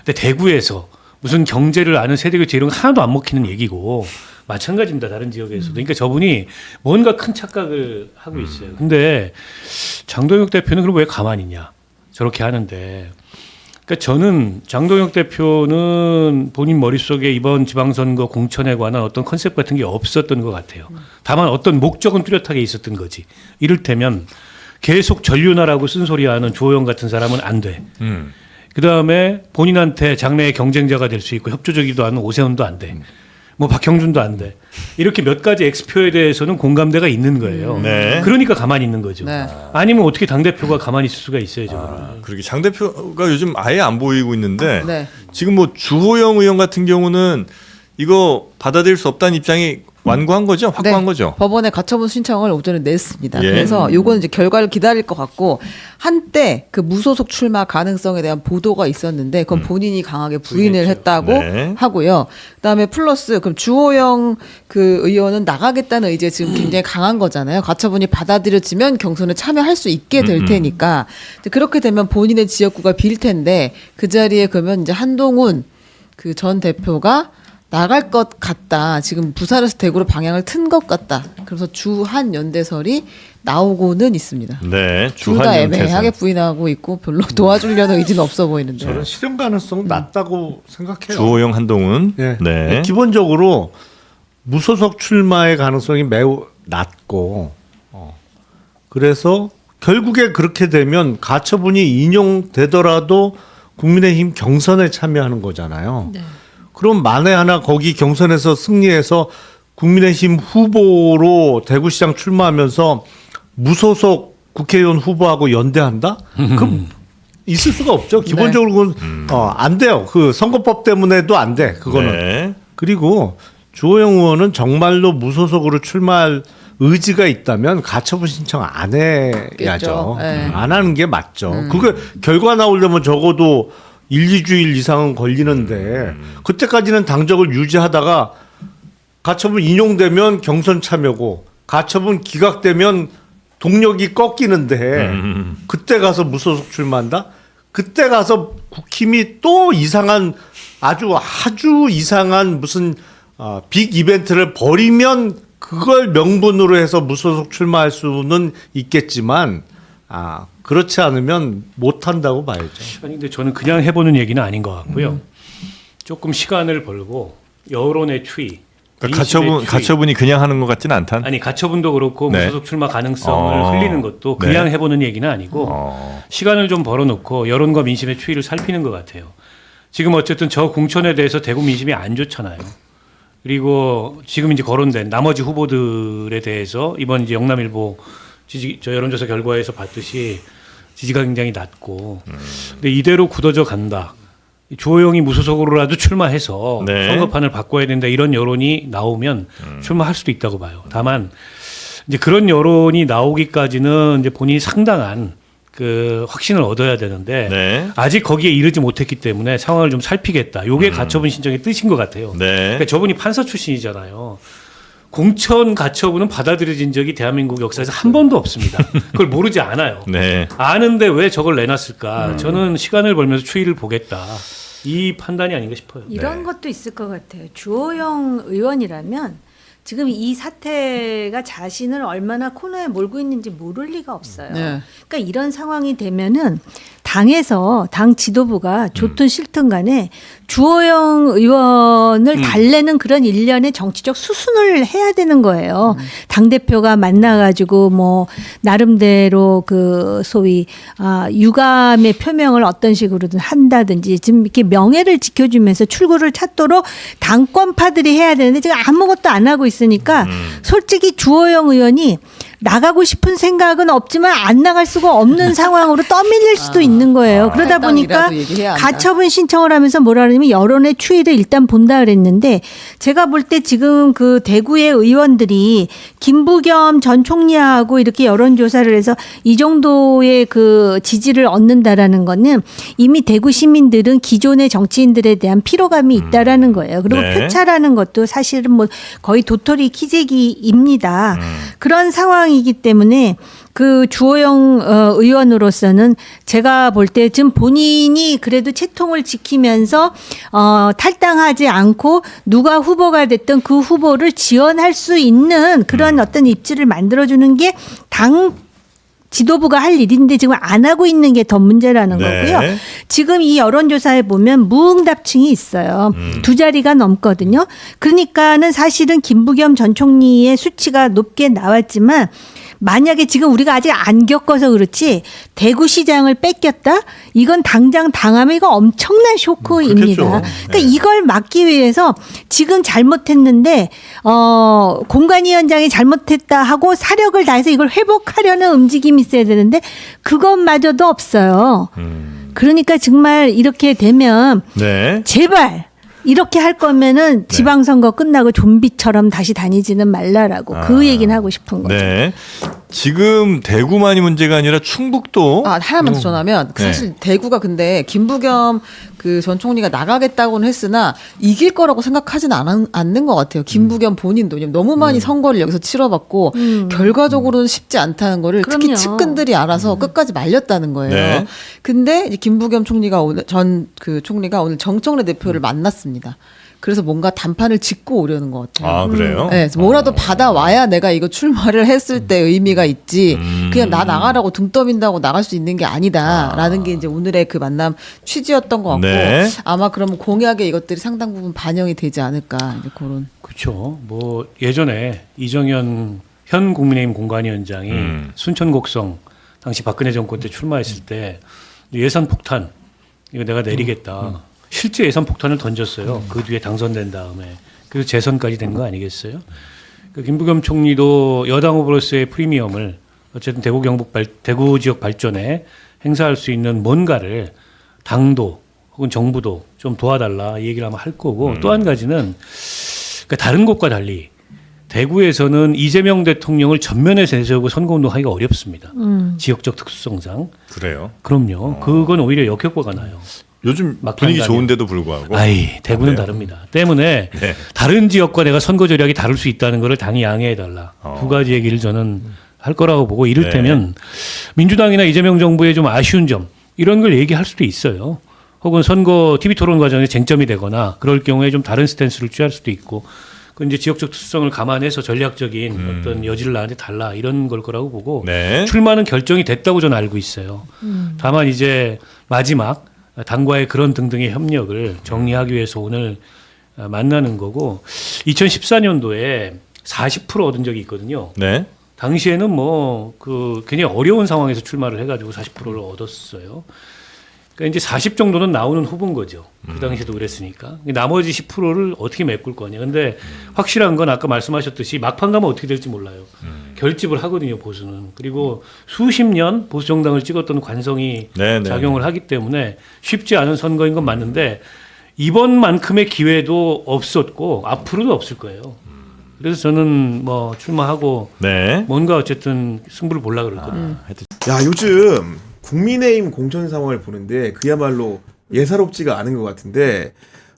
근데 대구에서 무슨 경제를 아는 세대교체 이런 거 하나도 안 먹히는 얘기고 마찬가지입니다. 다른 지역에서도. 그러니까 저분이 뭔가 큰 착각을 하고 있어요. 근데 장동혁 대표는 그럼 왜 가만히 있냐. 저렇게 하는데. 그러니까 저는 장동혁 대표는 본인 머릿속에 이번 지방선거 공천에 관한 어떤 컨셉 같은 게 없었던 것 같아요. 다만 어떤 목적은 뚜렷하게 있었던 거지. 이를테면 계속 전륜하라고 쓴소리하는 주호영 같은 사람은 안 돼. 그다음에 본인한테 장래의 경쟁자가 될 수 있고 협조적이기도 하는 오세훈도 안 돼. 뭐 박형준도 안 돼. 이렇게 몇 가지 엑스표에 대해서는 공감대가 있는 거예요. 네. 그러니까 가만히 있는 거죠. 네. 아니면 어떻게 당대표가 가만히 있을 수가 있어요. 저거는. 그러게 장 대표가 요즘 아예 안 보이고 있는데 네. 지금 뭐 주호영 의원 같은 경우는 이거 받아들일 수 없다는 입장이 완고한 거죠? 확고한 네. 거죠? 법원에 가처분 신청을 오전에 냈습니다. 예. 그래서 요거는 이제 결과를 기다릴 것 같고 한때 그 무소속 출마 가능성에 대한 보도가 있었는데 그건 본인이 강하게 부인을 했다고 네. 하고요. 그다음에 플러스 그럼 주호영 그 의원은 나가겠다는 의지가 지금 굉장히 강한 거잖아요. 가처분이 받아들여지면 경선에 참여할 수 있게 될 테니까 이제 그렇게 되면 본인의 지역구가 빌 텐데 그 자리에 그러면 이제 한동훈 그 전 대표가 나갈 것 같다. 지금 부산에서 대구로 방향을 튼 것 같다. 그래서 주한 연대설이 나오고는 있습니다. 네. 둘 다 애매하게 부인하고 있고 별로 도와주려는 의지는 없어 보이는데. 저는 실현 가능성 낮다고 생각해요. 주호영 한동훈. 예. 네. 기본적으로 무소속 출마의 가능성이 매우 낮고 그래서 결국에 그렇게 되면 가처분이 인용되더라도 국민의힘 경선에 참여하는 거잖아요. 네. 그럼 만에 하나 거기 경선에서 승리해서 국민의힘 후보로 대구시장 출마하면서 무소속 국회의원 후보하고 연대한다? 그럼 있을 수가 없죠. 기본적으로 그건 안 돼요. 그 선거법 때문에도 안 돼. 그거는. 네. 그리고 주호영 의원은 정말로 무소속으로 출마할 의지가 있다면 가처분 신청 안 해야죠. 그렇죠. 네. 안 하는 게 맞죠. 그게 결과 나오려면 적어도 1, 2주일 이상은 걸리는데 그때까지는 당적을 유지하다가 가처분 인용되면 경선 참여고 가처분 기각되면 동력이 꺾이는데 그때 가서 무소속 출마한다? 그때 가서 국힘이 또 이상한 아주 이상한 무슨 빅 이벤트를 벌이면 그걸 명분으로 해서 무소속 출마할 수는 있겠지만 그렇지 않으면 못한다고 봐야죠. 아니 근데 저는 그냥 해보는 얘기는 아닌 것 같고요. 조금 시간을 벌고 여론의 추이 그러니까 민심의 가처분이 그냥 하는 것 같지는 않단. 아니 가처분도 그렇고 네. 무소속 출마 가능성을 흘리는 것도 그냥 네. 해보는 얘기는 아니고 시간을 좀 벌어놓고 여론과 민심의 추이를 살피는 것 같아요. 지금 어쨌든 저 공천에 대해서 대구 민심이 안 좋잖아요. 그리고 지금 이제 거론된 나머지 후보들에 대해서 이번 이제 영남일보 저 여론조사 결과에서 봤듯이 지지가 굉장히 낮고, 근데 이대로 굳어져 간다. 주호영이 무소속으로라도 출마해서 네. 선거판을 바꿔야 된다 이런 여론이 나오면 출마할 수도 있다고 봐요. 다만 이제 그런 여론이 나오기까지는 이제 본인이 상당한 그 확신을 얻어야 되는데 네. 아직 거기에 이르지 못했기 때문에 상황을 좀 살피겠다. 요게 가처분 신청의 뜻인 것 같아요. 네. 그러니까 저분이 판사 출신이잖아요. 공천 가처분은 받아들여진 적이 대한민국 역사에서 한 번도 없습니다. 그걸 모르지 않아요. 네. 아는데 왜 저걸 내놨을까? 저는 시간을 벌면서 추이를 보겠다. 이 판단이 아닌가 싶어요. 이런 것도 있을 것 같아요. 주호영 의원이라면 지금 이 사태가 자신을 얼마나 코너에 몰고 있는지 모를 리가 없어요. 네. 그러니까 이런 상황이 되면은 당에서 당 지도부가 좋든 싫든 간에 주호영 의원을 달래는 그런 일련의 정치적 수순을 해야 되는 거예요. 당대표가 만나가지고 뭐 나름대로 그 소위 유감의 표명을 어떤 식으로든 한다든지 지금 이렇게 명예를 지켜주면서 출구를 찾도록 당권파들이 해야 되는데 지금 아무것도 안 하고 있으니까 솔직히 주호영 의원이 나가고 싶은 생각은 없지만 안 나갈 수가 없는 상황으로 떠밀릴 수도 있는 거예요. 그러다 보니까 할당이라도 얘기해야 한다. 가처분 신청을 하면서 뭐라 그러냐면 여론의 추이를 일단 본다 그랬는데 제가 볼 때 지금 그 대구의 의원들이 김부겸 전 총리하고 이렇게 여론조사를 해서 이 정도의 그 지지를 얻는다라는 거는 이미 대구 시민들은 기존의 정치인들에 대한 피로감이 있다라는 거예요. 그리고 네. 표차라는 것도 사실은 뭐 거의 도토리 키재기입니다. 그런 상황이기 때문에 그 주호영 의원으로서는 제가 볼 때 지금 본인이 그래도 채통을 지키면서 탈당하지 않고 누가 후보가 됐든 그 후보를 지원할 수 있는 그런 어떤 입지를 만들어주는 게 당 지도부가 할 일인데 지금 안 하고 있는 게 더 문제라는 네. 거고요. 지금 이 여론조사에 보면 무응답층이 있어요. 두 자리가 넘거든요. 그러니까는 사실은 김부겸 전 총리의 수치가 높게 나왔지만 만약에 지금 우리가 아직 안 겪어서 그렇지 대구시장을 뺏겼다? 이건 당장 당하면 이거 엄청난 쇼크입니다. 그렇겠죠. 그러니까 네. 이걸 막기 위해서 지금 잘못했는데 공관위원장이 잘못했다 하고 사력을 다해서 이걸 회복하려는 움직임이 있어야 되는데 그것마저도 없어요. 그러니까 정말 이렇게 되면 네. 제발 이렇게 할 거면은 지방선거 끝나고 좀비처럼 다시 다니지는 말라라고 그 얘기는 하고 싶은 거죠. 네. 지금 대구만이 문제가 아니라 충북도 하나만 더 전하면 네. 사실 대구가 근데 김부겸 그 전 총리가 나가겠다고는 했으나 이길 거라고 생각하진 않는 것 같아요. 김부겸 본인도 왜냐면 너무 많이 선거를 여기서 치러봤고 결과적으로는 쉽지 않다는 거를 특히 그럼요. 측근들이 알아서 끝까지 말렸다는 거예요. 네. 근데 이제 김부겸 총리가 오늘 총리가 오늘 정청래 대표를 만났습니다. 그래서 뭔가 단판을 짓고 오려는 것 같아요. 아, 그래요? 네, 그래서 뭐라도 받아와야 내가 이거 출마를 했을 때 의미가 있지. 그냥 나 나가라고 등 떠민다고 나갈 수 있는 게 아니다라는 게 이제 오늘의 그 만남 취지였던 것 같고 네. 아마 그러면 공약에 이것들이 상당 부분 반영이 되지 않을까 이제 그런. 그렇죠. 뭐 예전에 이정현 현 국민의힘 공관위원장이 순천 곡성 당시 박근혜 정권 때 출마했을 때 예산 폭탄 이거 내가 내리겠다. 실제 예산 폭탄을 던졌어요. 그 뒤에 당선된 다음에 그래서 재선까지 된 거 아니겠어요? 그 김부겸 총리도 여당 후보로서의 프리미엄을 어쨌든 대구 지역 발전에 행사할 수 있는 뭔가를 당도 혹은 정부도 좀 도와달라 이 얘기를 아마 할 거고 또 한 가지는 그러니까 다른 곳과 달리 대구에서는 이재명 대통령을 전면에 내세우고 선거운동하기가 어렵습니다. 지역적 특수성상. 그래요. 그럼요. 그건 오히려 역효과가 나요. 요즘 막판 분위기 가면. 좋은데도 불구하고. 아이, 대구는 그래요? 다릅니다. 때문에 네. 다른 지역과 내가 선거 전략이 다를 수 있다는 것을 당이 양해해달라. 두 가지 얘기를 저는 할 거라고 보고 이를테면 민주당이나 이재명 정부의 좀 아쉬운 점 이런 걸 얘기할 수도 있어요. 혹은 선거 TV 토론 과정에 쟁점이 되거나 그럴 경우에 좀 다른 스탠스를 취할 수도 있고 그 이제 지역적 특성을 감안해서 전략적인 어떤 여지를 나한테 달라 이런 걸 거라고 보고 네. 출마는 결정이 됐다고 저는 알고 있어요. 다만 이제 마지막 당과의 그런 등등의 협력을 정리하기 위해서 오늘 만나는 거고 2014년도에 40% 얻은 적이 있거든요. 네. 당시에는 뭐 그 굉장히 어려운 상황에서 출마를 해가지고 40%를 얻었어요. 그러니까 이제 40 정도는 나오는 후보인 거죠. 그 당시에도 그랬으니까. 나머지 10%를 어떻게 메꿀 거냐. 근데 확실한 건 아까 말씀하셨듯이 막판 가면 어떻게 될지 몰라요. 결집을 하거든요, 보수는. 그리고 수십 년 보수 정당을 찍었던 관성이 네네. 작용을 하기 때문에 쉽지 않은 선거인 건 맞는데 이번만큼의 기회도 없었고 앞으로도 없을 거예요. 그래서 저는 뭐 출마하고 네. 뭔가 어쨌든 승부를 보려고 그랬거든요. 야, 요즘 국민의힘 공천 상황을 보는데 그야말로 예사롭지가 않은 것 같은데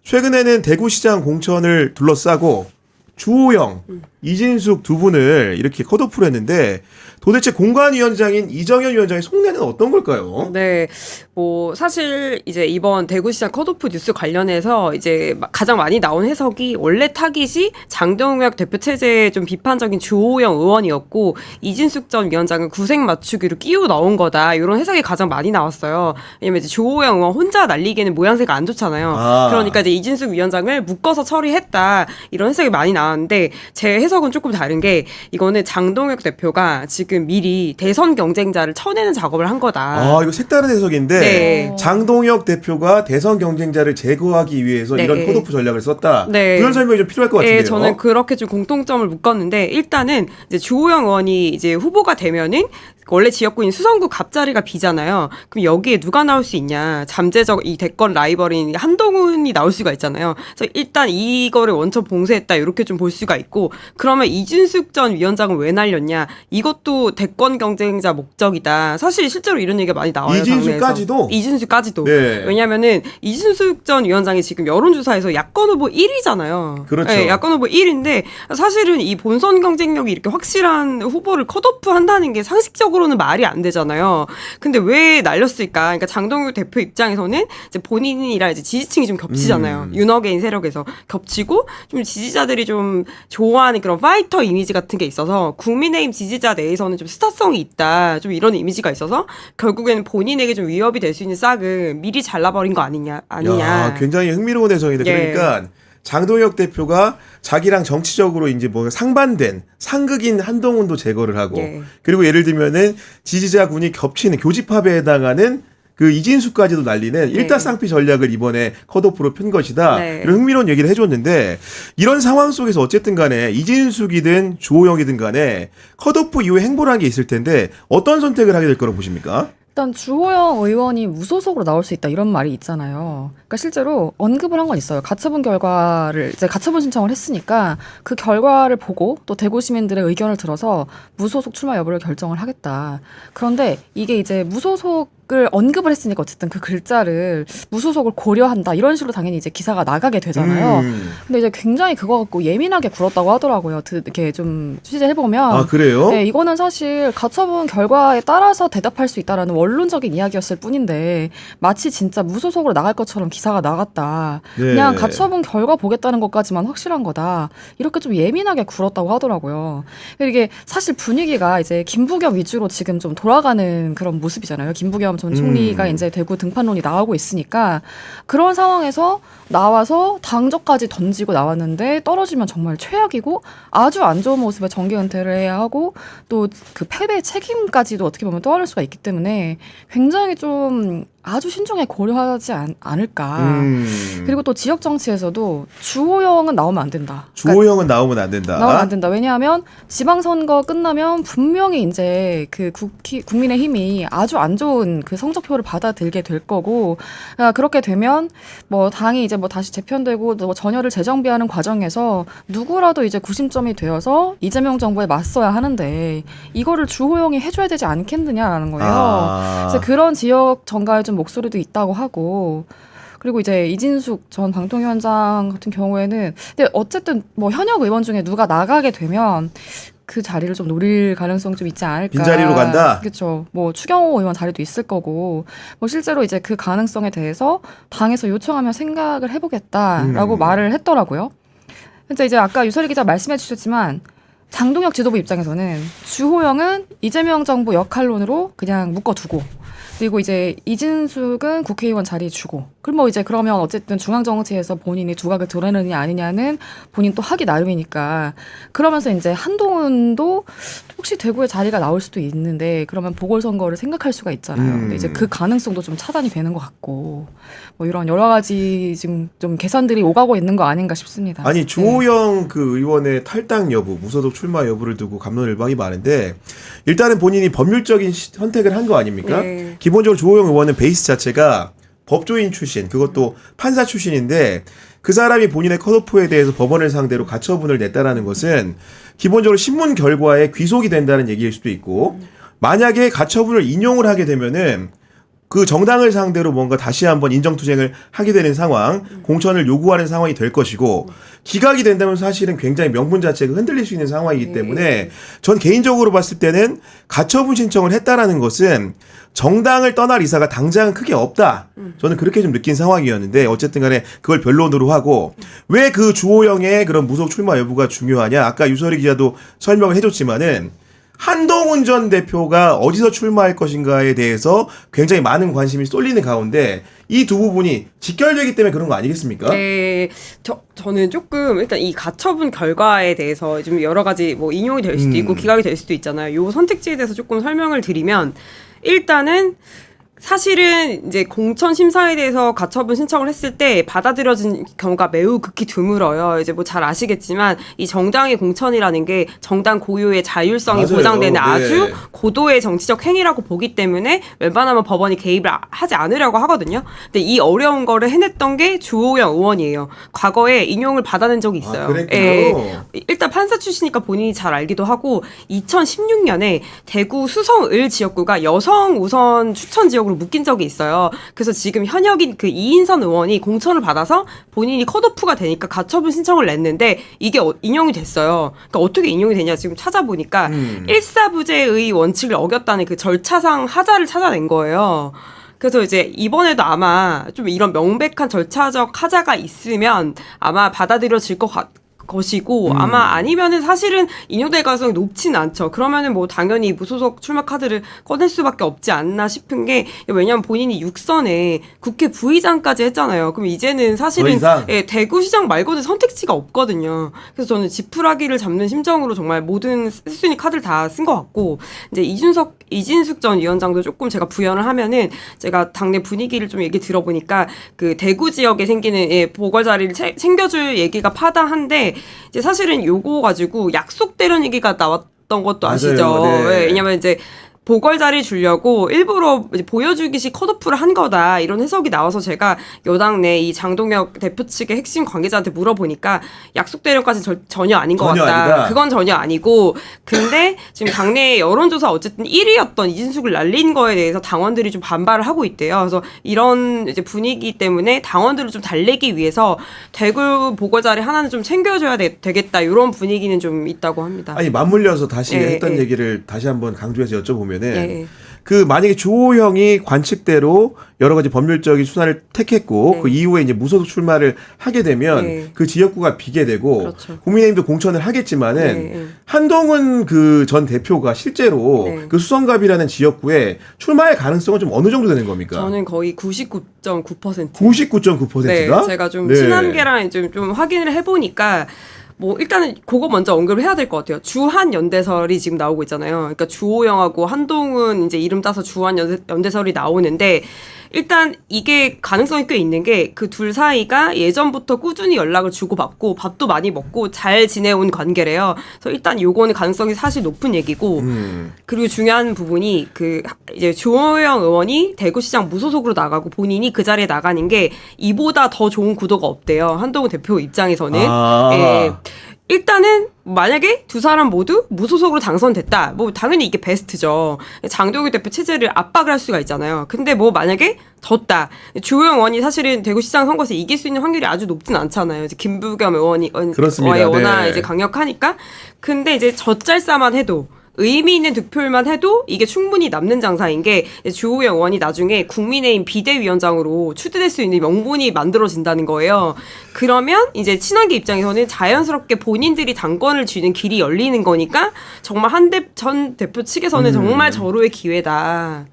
최근에는 대구시장 공천을 둘러싸고 주호영, 이진숙 두 분을 이렇게 컷오프를 했는데 도대체 공관위원장인 이정현 위원장의 속내는 어떤 걸까요? 네, 뭐 사실 이제 이번 대구시장 컷오프 뉴스 관련해서 이제 가장 많이 나온 해석이 원래 타깃이 장동혁 대표 체제에 좀 비판적인 주호영 의원이었고 이진숙 전 위원장은 구색 맞추기로 끼워 넣은 거다 이런 해석이 가장 많이 나왔어요. 왜냐면 이제 주호영 의원 혼자 날리기에는 모양새가 안 좋잖아요. 그러니까 이제 이진숙 위원장을 묶어서 처리했다 이런 해석이 많이 나왔는데 제 해석은 조금 다른 게 이거는 장동혁 대표가 지금 미리 대선 경쟁자를 쳐내는 작업을 한 거다. 아, 이거 색다른 해석인데 네. 장동혁 대표가 대선 경쟁자를 제거하기 위해서 네. 이런 컷오프 전략을 썼다. 네. 그런 설명이 좀 필요할 것 같은데요. 네, 저는 그렇게 좀 공통점을 묶었는데 일단은 이제 주호영 의원이 이제 후보가 되면은 원래 지역구인 수성구 갑자리가 비잖아요. 그럼 여기에 누가 나올 수 있냐? 잠재적 이 대권 라이벌인 한동훈이 나올 수가 있잖아요. 그래서 일단 이거를 원천 봉쇄했다 이렇게 좀 볼 수가 있고 그러면 이준숙 전 위원장은 왜 날렸냐? 이것도 대권 경쟁자 목적이다. 사실 실제로 이런 얘기가 많이 나와요. 이준숙까지도? 이준숙까지도. 네. 왜냐면은 이준숙 전 위원장이 지금 여론조사에서 야권 후보 1위잖아요. 그렇죠. 네, 야권 후보 1위인데 사실은 이 본선 경쟁력이 이렇게 확실한 후보를 컷오프 한다는 게 상식적으로는 말이 안 되잖아요. 근데 왜 날렸을까? 그러니까 장동혁 대표 입장에서는 이제 본인이랑 이제 지지층이 좀 겹치잖아요. 윤어게인 세력에서 겹치고 좀 지지자들이 좀 좋아하는 그런 파이터 이미지 같은 게 있어서 국민의힘 지지자 내에서는 좀 스타성이 있다. 좀 이런 이미지가 있어서 결국에는 본인에게 좀 위협이 될 수 있는 싹을 미리 잘라버린 거 아니냐. 야, 굉장히 흥미로운 해석인데 예. 그러니까 장동혁 대표가 자기랑 정치적으로 이제 뭐 상반된 상극인 한동훈도 제거를 하고 예. 그리고 예를 들면은 지지자군이 겹치는 교집합에 해당하는 그 이진숙까지도 날리는 일타쌍피 전략을 이번에 컷오프로 편 것이다. 네. 이런 흥미로운 얘기를 해줬는데 이런 상황 속에서 어쨌든 간에 이진숙이든 주호영이든 간에 컷오프 이후에 행보라는 게 있을 텐데 어떤 선택을 하게 될 거라고 보십니까? 일단 주호영 의원이 무소속으로 나올 수 있다 이런 말이 있잖아요. 그러니까 실제로 언급을 한 건 있어요. 가처분 결과를 이제 가처분 신청을 했으니까 그 결과를 보고 또 대구 시민들의 의견을 들어서 무소속 출마 여부를 결정을 하겠다. 그런데 이게 이제 무소속을 언급을 했으니까 어쨌든 그 글자를 무소속을 고려한다 이런 식으로 당연히 이제 기사가 나가게 되잖아요. 근데 이제 굉장히 그거 갖고 예민하게 굴었다고 하더라고요. 이렇게 좀 취재해 보면. 아, 그래요? 네, 이거는 사실 가처분 결과에 따라서 대답할 수 있다라는 원론적인 이야기였을 뿐인데 마치 진짜 무소속으로 나갈 것처럼 기사가 나갔다. 네. 그냥 가처분 결과 보겠다는 것까지만 확실한 거다. 이렇게 좀 예민하게 굴었다고 하더라고요. 이게 사실 분위기가 이제 김부겸 위주로 지금 좀 돌아가는 그런 모습이잖아요. 김부겸 전 총리가 이제 대구 등판론이 나오고 있으니까 그런 상황에서 나와서 당적까지 던지고 나왔는데 떨어지면 정말 최악이고 아주 안 좋은 모습에 정계 은퇴를 해야 하고 또 그 패배의 책임까지도 어떻게 보면 떠안을 수가 있기 때문에 굉장히 좀 아주 신중하게 고려하지 않을까. 그리고 또 지역 정치에서도 주호영은 나오면 안 된다. 주호영은 나오면 안 된다. 나오면 안 된다. 왜냐하면 지방선거 끝나면 분명히 이제 그 국민의힘이 아주 안 좋은 그 성적표를 받아들게 될 거고 그렇게 되면 뭐 당이 이제 뭐 다시 재편되고 뭐 전열을 재정비하는 과정에서 누구라도 이제 구심점이 되어서 이재명 정부에 맞서야 하는데 이거를 주호영이 해줘야 되지 않겠느냐라는 거예요. 그래서 그런 지역 정가의 좀 목소리도 있다고 하고 그리고 이제 이진숙 전 방통위원장 같은 경우에는 근데 어쨌든 뭐 현역 의원 중에 누가 나가게 되면 그 자리를 좀 노릴 가능성 좀 있지 않을까. 빈자리로 간다? 그렇죠. 뭐 추경호 의원 자리도 있을 거고 뭐 실제로 이제 그 가능성에 대해서 당에서 요청하면 생각을 해보겠다라고 말을 했더라고요. 근데 이제 아까 유설희 기자 말씀해 주셨지만 장동혁 지도부 입장에서는 주호영은 이재명 정부 역할론으로 그냥 묶어두고 그리고 이제 이진숙은 국회의원 자리 주고. 그럼 뭐 이제 그러면 어쨌든 중앙정치에서 본인이 두각을 드러내느냐 아니냐는 본인 또 하기 나름이니까. 그러면서 이제 한동훈도 혹시 대구에 자리가 나올 수도 있는데 그러면 보궐선거를 생각할 수가 있잖아요. 근데 이제 그 가능성도 좀 차단이 되는 것 같고 뭐 이런 여러 가지 지금 좀 계산들이 오가고 있는 거 아닌가 싶습니다. 아니 주호영 그 의원의 탈당 여부, 무소속 출마 여부를 두고 갑론을박이 많은데 일단은 본인이 법률적인 선택을 한 거 아닙니까? 네. 기본적으로 주호영 의원은 베이스 자체가 법조인 출신, 그것도 판사 출신인데 그 사람이 본인의 컷오프에 대해서 법원을 상대로 가처분을 냈다라는 것은 기본적으로 신문 결과에 귀속이 된다는 얘기일 수도 있고 만약에 가처분을 인용을 하게 되면은 그 정당을 상대로 뭔가 다시 한번 인정투쟁을 하게 되는 상황, 공천을 요구하는 상황이 될 것이고 기각이 된다면 사실은 굉장히 명분 자체가 흔들릴 수 있는 상황이기 때문에 전 개인적으로 봤을 때는 가처분 신청을 했다라는 것은 정당을 떠날 의사가 당장은 크게 없다. 저는 그렇게 좀 느낀 상황이었는데 어쨌든 간에 그걸 변론으로 하고 왜 그 주호영의 그런 무소속 출마 여부가 중요하냐. 아까 유설희 기자도 설명을 해줬지만은 한동훈 전 대표가 어디서 출마할 것인가에 대해서 굉장히 많은 관심이 쏠리는 가운데 이 두 부분이 직결되기 때문에 그런 거 아니겠습니까? 네, 저는 조금 일단 이 가처분 결과에 대해서 좀 여러 가지 뭐 인용이 될 수도 있고 기각이 될 수도 있잖아요. 요 선택지에 대해서 조금 설명을 드리면 일단은 사실은 이제 공천 심사에 대해서 가처분 신청을 했을 때 받아들여진 경우가 매우 극히 드물어요. 이제 뭐 잘 아시겠지만 이 정당의 공천이라는 게 정당 고유의 자율성이 맞아요. 보장되는 네. 아주 고도의 정치적 행위라고 보기 때문에 웬만하면 법원이 개입을 하지 않으려고 하거든요. 근데 이 어려운 거를 해냈던 게 주호영 의원이에요. 과거에 인용을 받아낸 적이 있어요. 그랬군요. 일단 판사 출신이니까 본인이 잘 알기도 하고 2016년에 대구 수성을 지역구가 여성 우선 추천 지역으로 묶인 적이 있어요. 그래서 지금 현역인 그 이인선 의원이 공천을 받아서 본인이 컷오프가 되니까 가처분 신청을 냈는데 이게 인용이 됐어요. 그러니까 어떻게 인용이 되냐 지금 찾아보니까 일사부재의 원칙을 어겼다는 그 절차상 하자를 찾아낸 거예요. 그래서 이제 이번에도 아마 좀 이런 명백한 절차적 하자가 있으면 아마 받아들여질 것이고 아마 아니면은 사실은 인용될 가능성이 높진 않죠. 그러면은 뭐 당연히 무소속 출마 카드를 꺼낼 수밖에 없지 않나 싶은 게 왜냐면 본인이 6선에 국회 부의장까지 했잖아요. 그럼 이제는 사실은 대구시장 말고는 선택지가 없거든요. 그래서 저는 지푸라기를 잡는 심정으로 정말 모든 쓸 카드를 다 쓴 것 같고 이제 이진숙 전 위원장도 조금 제가 부연을 하면은 제가 당내 분위기를 좀 얘기 들어보니까 그 대구 지역에 생기는 보궐 자리를 챙겨줄 얘기가 파다한데 이제 사실은 요거 가지고 약속대로는 얘기가 나왔던 것도 아시죠? 네. 네, 왜냐면 이제 보궐 자리 주려고 일부러 이제 보여주기식 컷오프를 한 거다 이런 해석이 나와서 제가 여당 내 이 장동혁 대표 측의 핵심 관계자한테 물어보니까 약속대로까지는 전혀 아닌 것 같다. 아니다. 그건 전혀 아니고 근데 지금 당내 여론조사 어쨌든 1위였던 이진숙을 날린 거에 대해서 당원들이 좀 반발을 하고 있대요. 그래서 이런 이제 분위기 때문에 당원들을 좀 달래기 위해서 대구 보궐 자리 하나는 좀 챙겨줘야 되겠다 이런 분위기는 좀 있다고 합니다. 아니 맞물려서 다시 했던 얘기를 다시 한번 강조해서 여쭤보면은 그 만약에 주호영이 관측대로 여러 가지 법률적인 수단을 택했고 그 이후에 이제 무소속 출마를 하게 되면 그 지역구가 비게 되고 국민의힘도 공천을 하겠지만은 한동훈 그 전 대표가 실제로 그 수성갑이라는 지역구에 출마할 가능성은 좀 어느 정도 되는 겁니까? 저는 거의 99.9%. 99.9%가? 네, 제가 좀 친한계랑 좀 확인을 해보니까. 뭐 일단은 그거 먼저 언급을 해야 될 것 같아요. 주한 연대설이 지금 나오고 있잖아요. 그러니까 주호영하고 한동훈 이제 이름 따서 주한 연대설이 나오는데 일단 이게 가능성이 꽤 있는 게 그 둘 사이가 예전부터 꾸준히 연락을 주고받고 밥도 많이 먹고 잘 지내온 관계래요. 그래서 일단 요거는 가능성이 사실 높은 얘기고 그리고 중요한 부분이 그 이제 주호영 의원이 대구시장 무소속으로 나가고 본인이 그 자리에 나가는 게 이보다 더 좋은 구도가 없대요. 한동훈 대표 입장에서는. 예. 일단은 만약에 두 사람 모두 무소속으로 당선됐다. 뭐 당연히 이게 베스트죠. 장동혁 대표 체제를 압박을 할 수가 있잖아요. 근데 뭐 만약에 졌다. 주호영 의원이 사실은 대구시장 선거에서 이길 수 있는 확률이 아주 높진 않잖아요. 이제 김부겸 의원이 워낙 이제 강력하니까. 근데 이제 젖잘싸만 해도 의미 있는 득표율만 해도 이게 충분히 남는 장사인 게 주호영 의원이 나중에 국민의힘 비대위원장으로 추대될 수 있는 명분이 만들어진다는 거예요. 그러면 이제 친한계 입장에서는 자연스럽게 본인들이 당권을 쥐는 길이 열리는 거니까 정말 전 대표 측에서는 정말 절호의 기회다.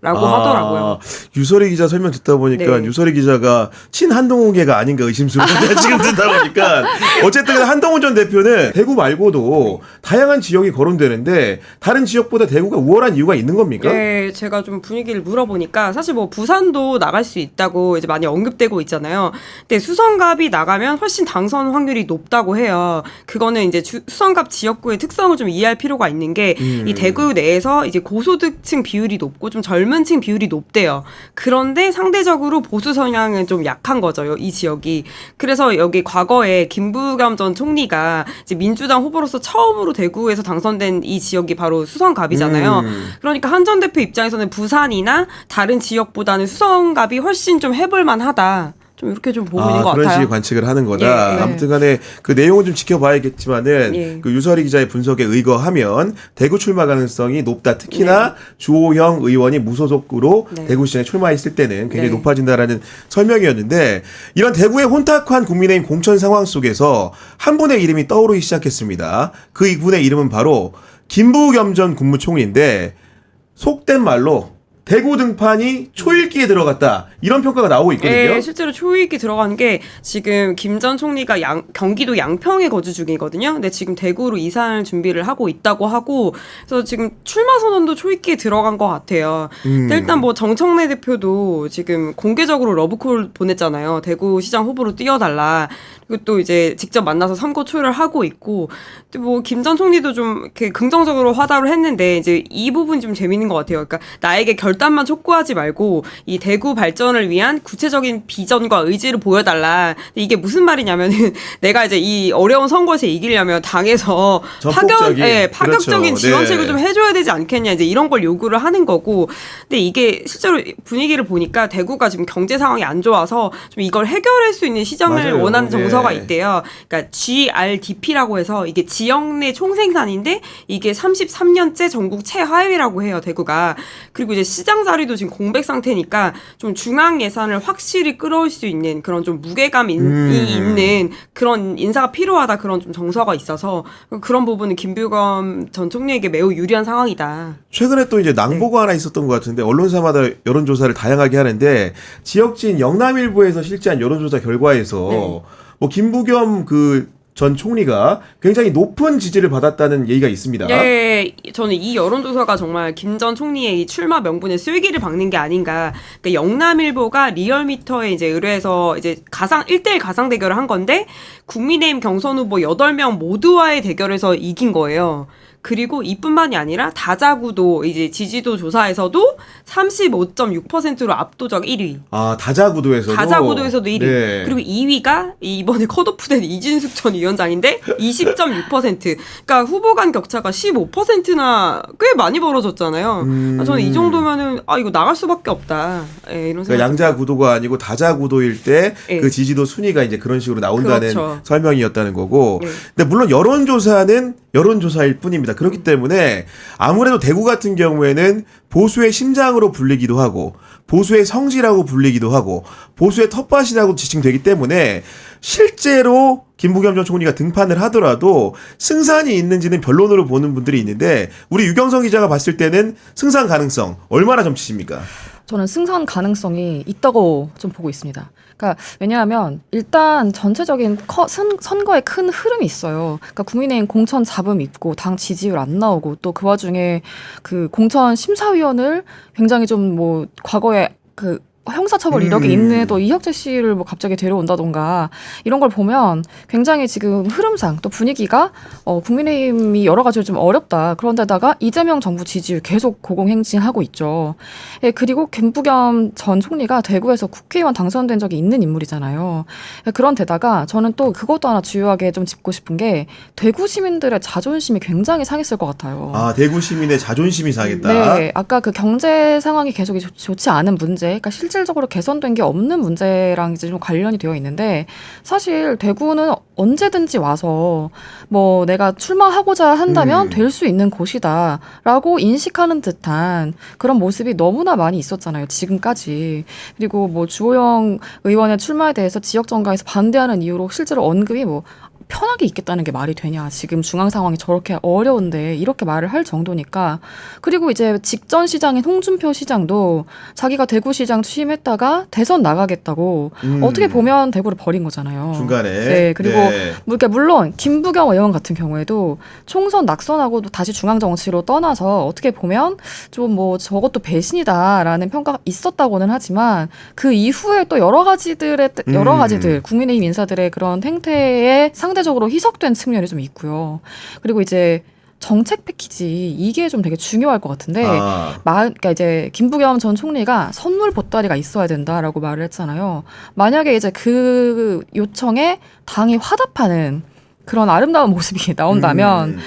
라고 하더라고요. 유설희 기자 설명 듣다 보니까 네. 유설희 기자가 친한동훈계가 아닌가 의심스럽다 지금 듣다 보니까 어쨌든 한동훈 전 대표는 대구 말고도 다양한 지역이 거론되는데 다른 지역보다 대구가 우월한 이유가 있는 겁니까? 네, 제가 좀 분위기를 물어보니까 사실 뭐 부산도 나갈 수 있다고 이제 많이 언급되고 있잖아요. 근데 수성갑이 나가면 훨씬 당선 확률이 높다고 해요. 그거는 이제 수성갑 지역구의 특성을 좀 이해할 필요가 있는 게 이 대구 내에서 이제 고소득층 비율이 높고 좀 젊은 층 비율이 높대요. 그런데 상대적으로 보수 성향은 좀 약한 거죠, 이 지역이. 그래서 여기 과거에 김부겸 전 총리가 이제 민주당 후보로서 처음으로 대구에서 당선된 이 지역이 바로 수성갑이잖아요. 그러니까 한 전 대표 입장에서는 부산이나 다른 지역보다는 수성갑이 훨씬 좀 해볼 만하다. 좀 이렇게 좀 보고 있는 것 그런 같아요. 식의 관측을 하는 거다. 예, 예. 아무튼간에 그 내용은 좀 지켜봐야겠지만은 예. 그 유설희 기자의 분석에 의거하면 대구 출마 가능성이 높다. 특히나 주호영 의원이 무소속으로 대구시장에 출마했을 때는 굉장히 높아진다라는 설명이었는데 이런 대구의 혼탁한 국민의힘 공천 상황 속에서 한 분의 이름이 떠오르기 시작했습니다. 그 이분의 이름은 바로 김부겸 전 국무총리인데 속된 말로 대구 등판이 초읽기에 들어갔다. 이런 평가가 나오고 있거든요. 네, 실제로 초읽기 들어가는 게 지금 김 전 총리가 경기도 양평에 거주 중이거든요. 근데 지금 대구로 이사할 준비를 하고 있다고 하고 그래서 지금 출마 선언도 초읽기에 들어간 것 같아요. 근데 일단 뭐 정청래 대표도 지금 공개적으로 러브콜 보냈잖아요. 대구시장 후보로 뛰어달라. 그리고 또 이제 직접 만나서 선거 초를 하고 있고 또 뭐 김 전 총리도 좀 이렇게 긍정적으로 화답을 했는데 이제 이 부분이 좀 재밌는 것 같아요. 그러니까 나에게 결단만 촉구하지 말고 이 대구 발전을 위한 구체적인 비전과 의지를 보여달라. 근데 이게 무슨 말이냐면은 내가 이제 이 어려운 선거에서 이기려면 당에서 파격적인 그렇죠. 지원책을 좀 해줘야 되지 않겠냐. 이제 이런 걸 요구를 하는 거고. 근데 이게 실제로 분위기를 보니까 대구가 지금 경제 상황이 안 좋아서 좀 이걸 해결할 수 있는 시장을 맞아요. 원하는 정서가 있대요. 그러니까 GRDP라고 해서 이게 지역 내 총생산인데 이게 33년째 전국 최하위라고 해요, 대구가. 그리고 이제 시장 자리도 지금 공백 상태니까 좀 중앙 예산을 확실히 끌어올 수 있는 그런 좀 무게감이 있는 그런 인사가 필요하다 그런 좀 정서가 있어서 그런 부분은 김부겸 전 총리에게 매우 유리한 상황이다. 최근에 또 이제 낭보가 하나 있었던 것 같은데 언론사마다 여론조사를 다양하게 하는데 지역지인 영남일보에서 실시한 여론조사 결과에서 뭐 김부겸 그 전 총리가 굉장히 높은 지지를 받았다는 얘기가 있습니다. 네, 저는 이 여론조사가 정말 김 전 총리의 이 출마 명분에 쐐기를 박는 게 아닌가. 그러니까 영남일보가 리얼미터에 이제 의뢰해서 이제 1대1 가상 대결을 한 건데 국민의힘 경선 후보 8명 모두와의 대결에서 이긴 거예요. 그리고 이뿐만이 아니라 다자구도 이제 지지도 조사에서도 35.6%로 압도적 1위. 다자구도에서도 1위. 네. 그리고 2위가 이번에 컷오프된 이진숙 전 위원장인데 20.6%. 그러니까 후보 간 격차가 15%나 꽤 많이 벌어졌잖아요. 저는 이 정도면은 이거 나갈 수밖에 없다. 이런 생각. 그러니까 양자구도가 아니고 다자구도일 때 그 지지도 순위가 이제 그런 식으로 나온다는 그렇죠. 설명이었다는 거고. 근데 물론 여론조사는 여론조사일 뿐입니다. 그렇기 때문에 아무래도 대구 같은 경우에는 보수의 심장으로 불리기도 하고 보수의 성지라고 불리기도 하고 보수의 텃밭이라고 지칭되기 때문에 실제로 김부겸 전 총리가 등판을 하더라도 승산이 있는지는 변론으로 보는 분들이 있는데 우리 유경선 기자가 봤을 때는 승산 가능성 얼마나 점치십니까? 저는 승산 가능성이 있다고 좀 보고 있습니다. 그러니까 왜냐하면 일단 전체적인 선거에 큰 흐름이 있어요. 그러니까 국민의힘 공천 잡음 있고 당 지지율 안 나오고 또 그 와중에 그 공천 심사위원을 굉장히 좀 뭐 과거에 그 형사처벌 이력이 있는 또 이혁재 씨를 뭐 갑자기 데려온다던가 이런 걸 보면 굉장히 지금 흐름상 또 분위기가 국민의힘이 여러 가지로 좀 어렵다. 그런데다가 이재명 정부 지지율 계속 고공행진하고 있죠. 예, 그리고 김부겸 전 총리가 대구에서 국회의원 당선된 적이 있는 인물이잖아요. 예, 그런데다가 저는 또 그것도 하나 주요하게 좀 짚고 싶은 게 대구 시민들의 자존심이 굉장히 상했을 것 같아요. 대구 시민의 자존심이 상했다. 네, 아까 그 경제 상황이 계속 좋지 않은 문제, 그러니까 실질적으로 개선된 게 없는 문제랑 이제 좀 관련이 되어 있는데 사실 대구는 언제든지 와서 뭐 내가 출마하고자 한다면 될 수 있는 곳이다라고 인식하는 듯한 그런 모습이 너무나 많이 있었잖아요. 지금까지. 그리고 뭐 주호영 의원의 출마에 대해서 지역 정가에서 반대하는 이유로 실제로 언급이 뭐 편하게 있겠다는 게 말이 되냐. 지금 중앙 상황이 저렇게 어려운데 이렇게 말을 할 정도니까. 그리고 이제 직전 시장인 홍준표 시장도 자기가 대구시장 취임했다가 대선 나가겠다고 어떻게 보면 대구를 버린 거잖아요. 중간에. 네. 그리고 그러니까 물론 김부겸 의원 같은 경우에도 총선 낙선하고도 다시 중앙 정치로 떠나서 어떻게 보면 좀 뭐 저것도 배신이다라는 평가가 있었다고는 하지만 그 이후에 또 여러 가지들 국민의힘 인사들의 그런 행태에 상대적으로 희석된 측면이 좀 있고요. 그리고 이제 정책 패키지 이게 좀 되게 중요할 것 같은데 그러니까 이제 김부겸 전 총리가 선물 보따리가 있어야 된다라고 말을 했잖아요. 만약에 이제 그 요청에 당이 화답하는 그런 아름다운 모습이 나온다면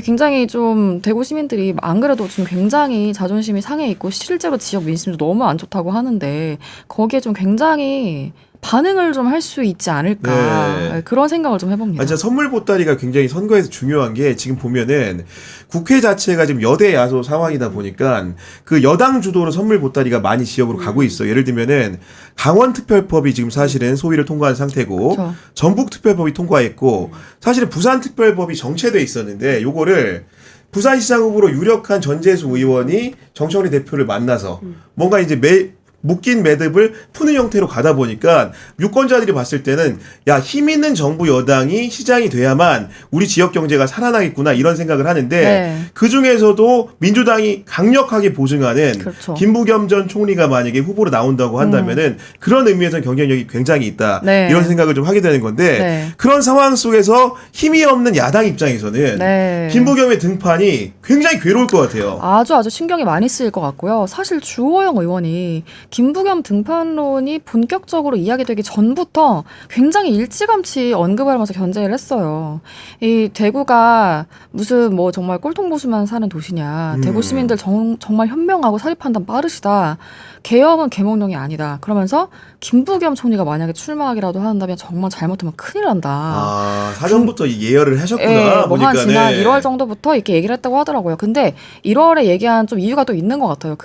굉장히 좀 대구 시민들이 안 그래도 좀 굉장히 자존심이 상해 있고 실제로 지역 민심도 너무 안 좋다고 하는데 거기에 좀 굉장히 반응을 좀 할 수 있지 않을까 그런 생각을 좀 해봅니다. 진짜 선물 보따리가 굉장히 선거에서 중요한 게 지금 보면은 국회 자체가 지금 여대 야소 상황이다 보니까 그 여당 주도로 선물 보따리가 많이 지역으로 가고 있어. 예를 들면은 강원특별법이 지금 사실은 소위를 통과한 상태고 그렇죠. 전북특별법이 통과했고 사실은 부산특별법이 정체돼 있었는데 요거를 부산시장 후보로 유력한 전재수 의원이 정청래 대표를 만나서 뭔가 이제 묶인 매듭을 푸는 형태로 가다 보니까 유권자들이 봤을 때는 야, 힘 있는 정부 여당이 시장이 돼야만 우리 지역 경제가 살아나겠구나 이런 생각을 하는데 그중에서도 민주당이 강력하게 보증하는 그렇죠. 김부겸 전 총리가 만약에 후보로 나온다고 한다면은 그런 의미에서는 경쟁력이 굉장히 있다. 이런 생각을 좀 하게 되는 건데 그런 상황 속에서 힘이 없는 야당 입장에서는 김부겸의 등판이 굉장히 괴로울 것 같아요. 아주 신경이 많이 쓰일 것 같고요. 사실 주호영 의원이 김부겸 등판론이 본격적으로 이야기되기 전부터 굉장히 일찌감치 언급을 하면서 견제를 했어요. 이 대구가 무슨 뭐 정말 꼴통보수만 사는 도시냐. 대구 시민들 정말 현명하고 사리 판단 빠르시다. 계엄은 계몽령이 아니다. 그러면서 김부겸 총리가 만약에 출마하기라도 한다면 정말 잘못하면 큰일 난다. 사전부터 예열을 하셨구나. 뭐 한 지난 1월 정도부터 이렇게 얘기를 했다고 하더라고요. 근데 1월에 얘기한 좀 이유가 또 있는 것 같아요.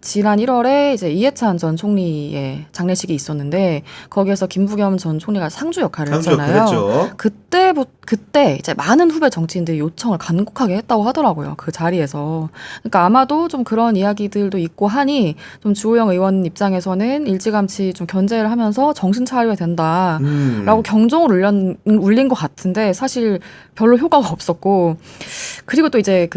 지난 1월에 이제 이해찬 전 총리의 장례식이 있었는데 거기에서 김부겸 전 총리가 상주 역할을 했잖아요. 그때 이제 많은 후배 정치인들이 요청을 간곡하게 했다고 하더라고요. 그 자리에서. 그러니까 아마도 좀 그런 이야기들도 있고 하니 좀 주호영 의원 입장에서는 일찌감치 좀 견제를 하면서 정신 차려야 된다라고 경종을 울린 것 같은데 사실 별로 효과가 없었고 그리고 또 이제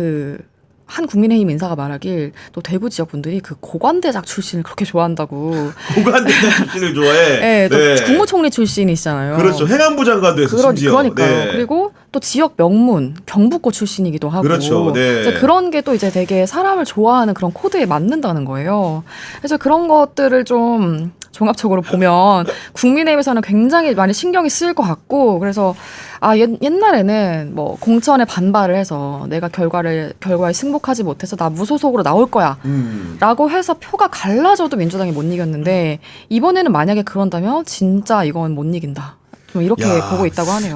한 국민의힘 인사가 말하길 또 대구 지역 분들이 그 고관대작 출신을 그렇게 좋아한다고. 고관대작 출신을 좋아해. 또 국무총리 출신이시잖아요. 그렇죠. 행안부 장관도 했어. 심지어. 그러니까요. 그리고 또 지역 명문 경북고 출신이기도 하고. 그렇죠. 그런 게 또 이제 되게 사람을 좋아하는 그런 코드에 맞는다는 거예요. 그래서 그런 것들을 좀 종합적으로 보면 국민의힘에서는 굉장히 많이 신경이 쓰일 것 같고 그래서 옛날에는 뭐 공천에 반발을 해서 내가 결과에 승복하지 못해서 나 무소속으로 나올 거야 라고 해서 표가 갈라져도 민주당이 못 이겼는데 이번에는 만약에 그런다면 진짜 이건 못 이긴다. 좀 이렇게 보고 있다고 하네요.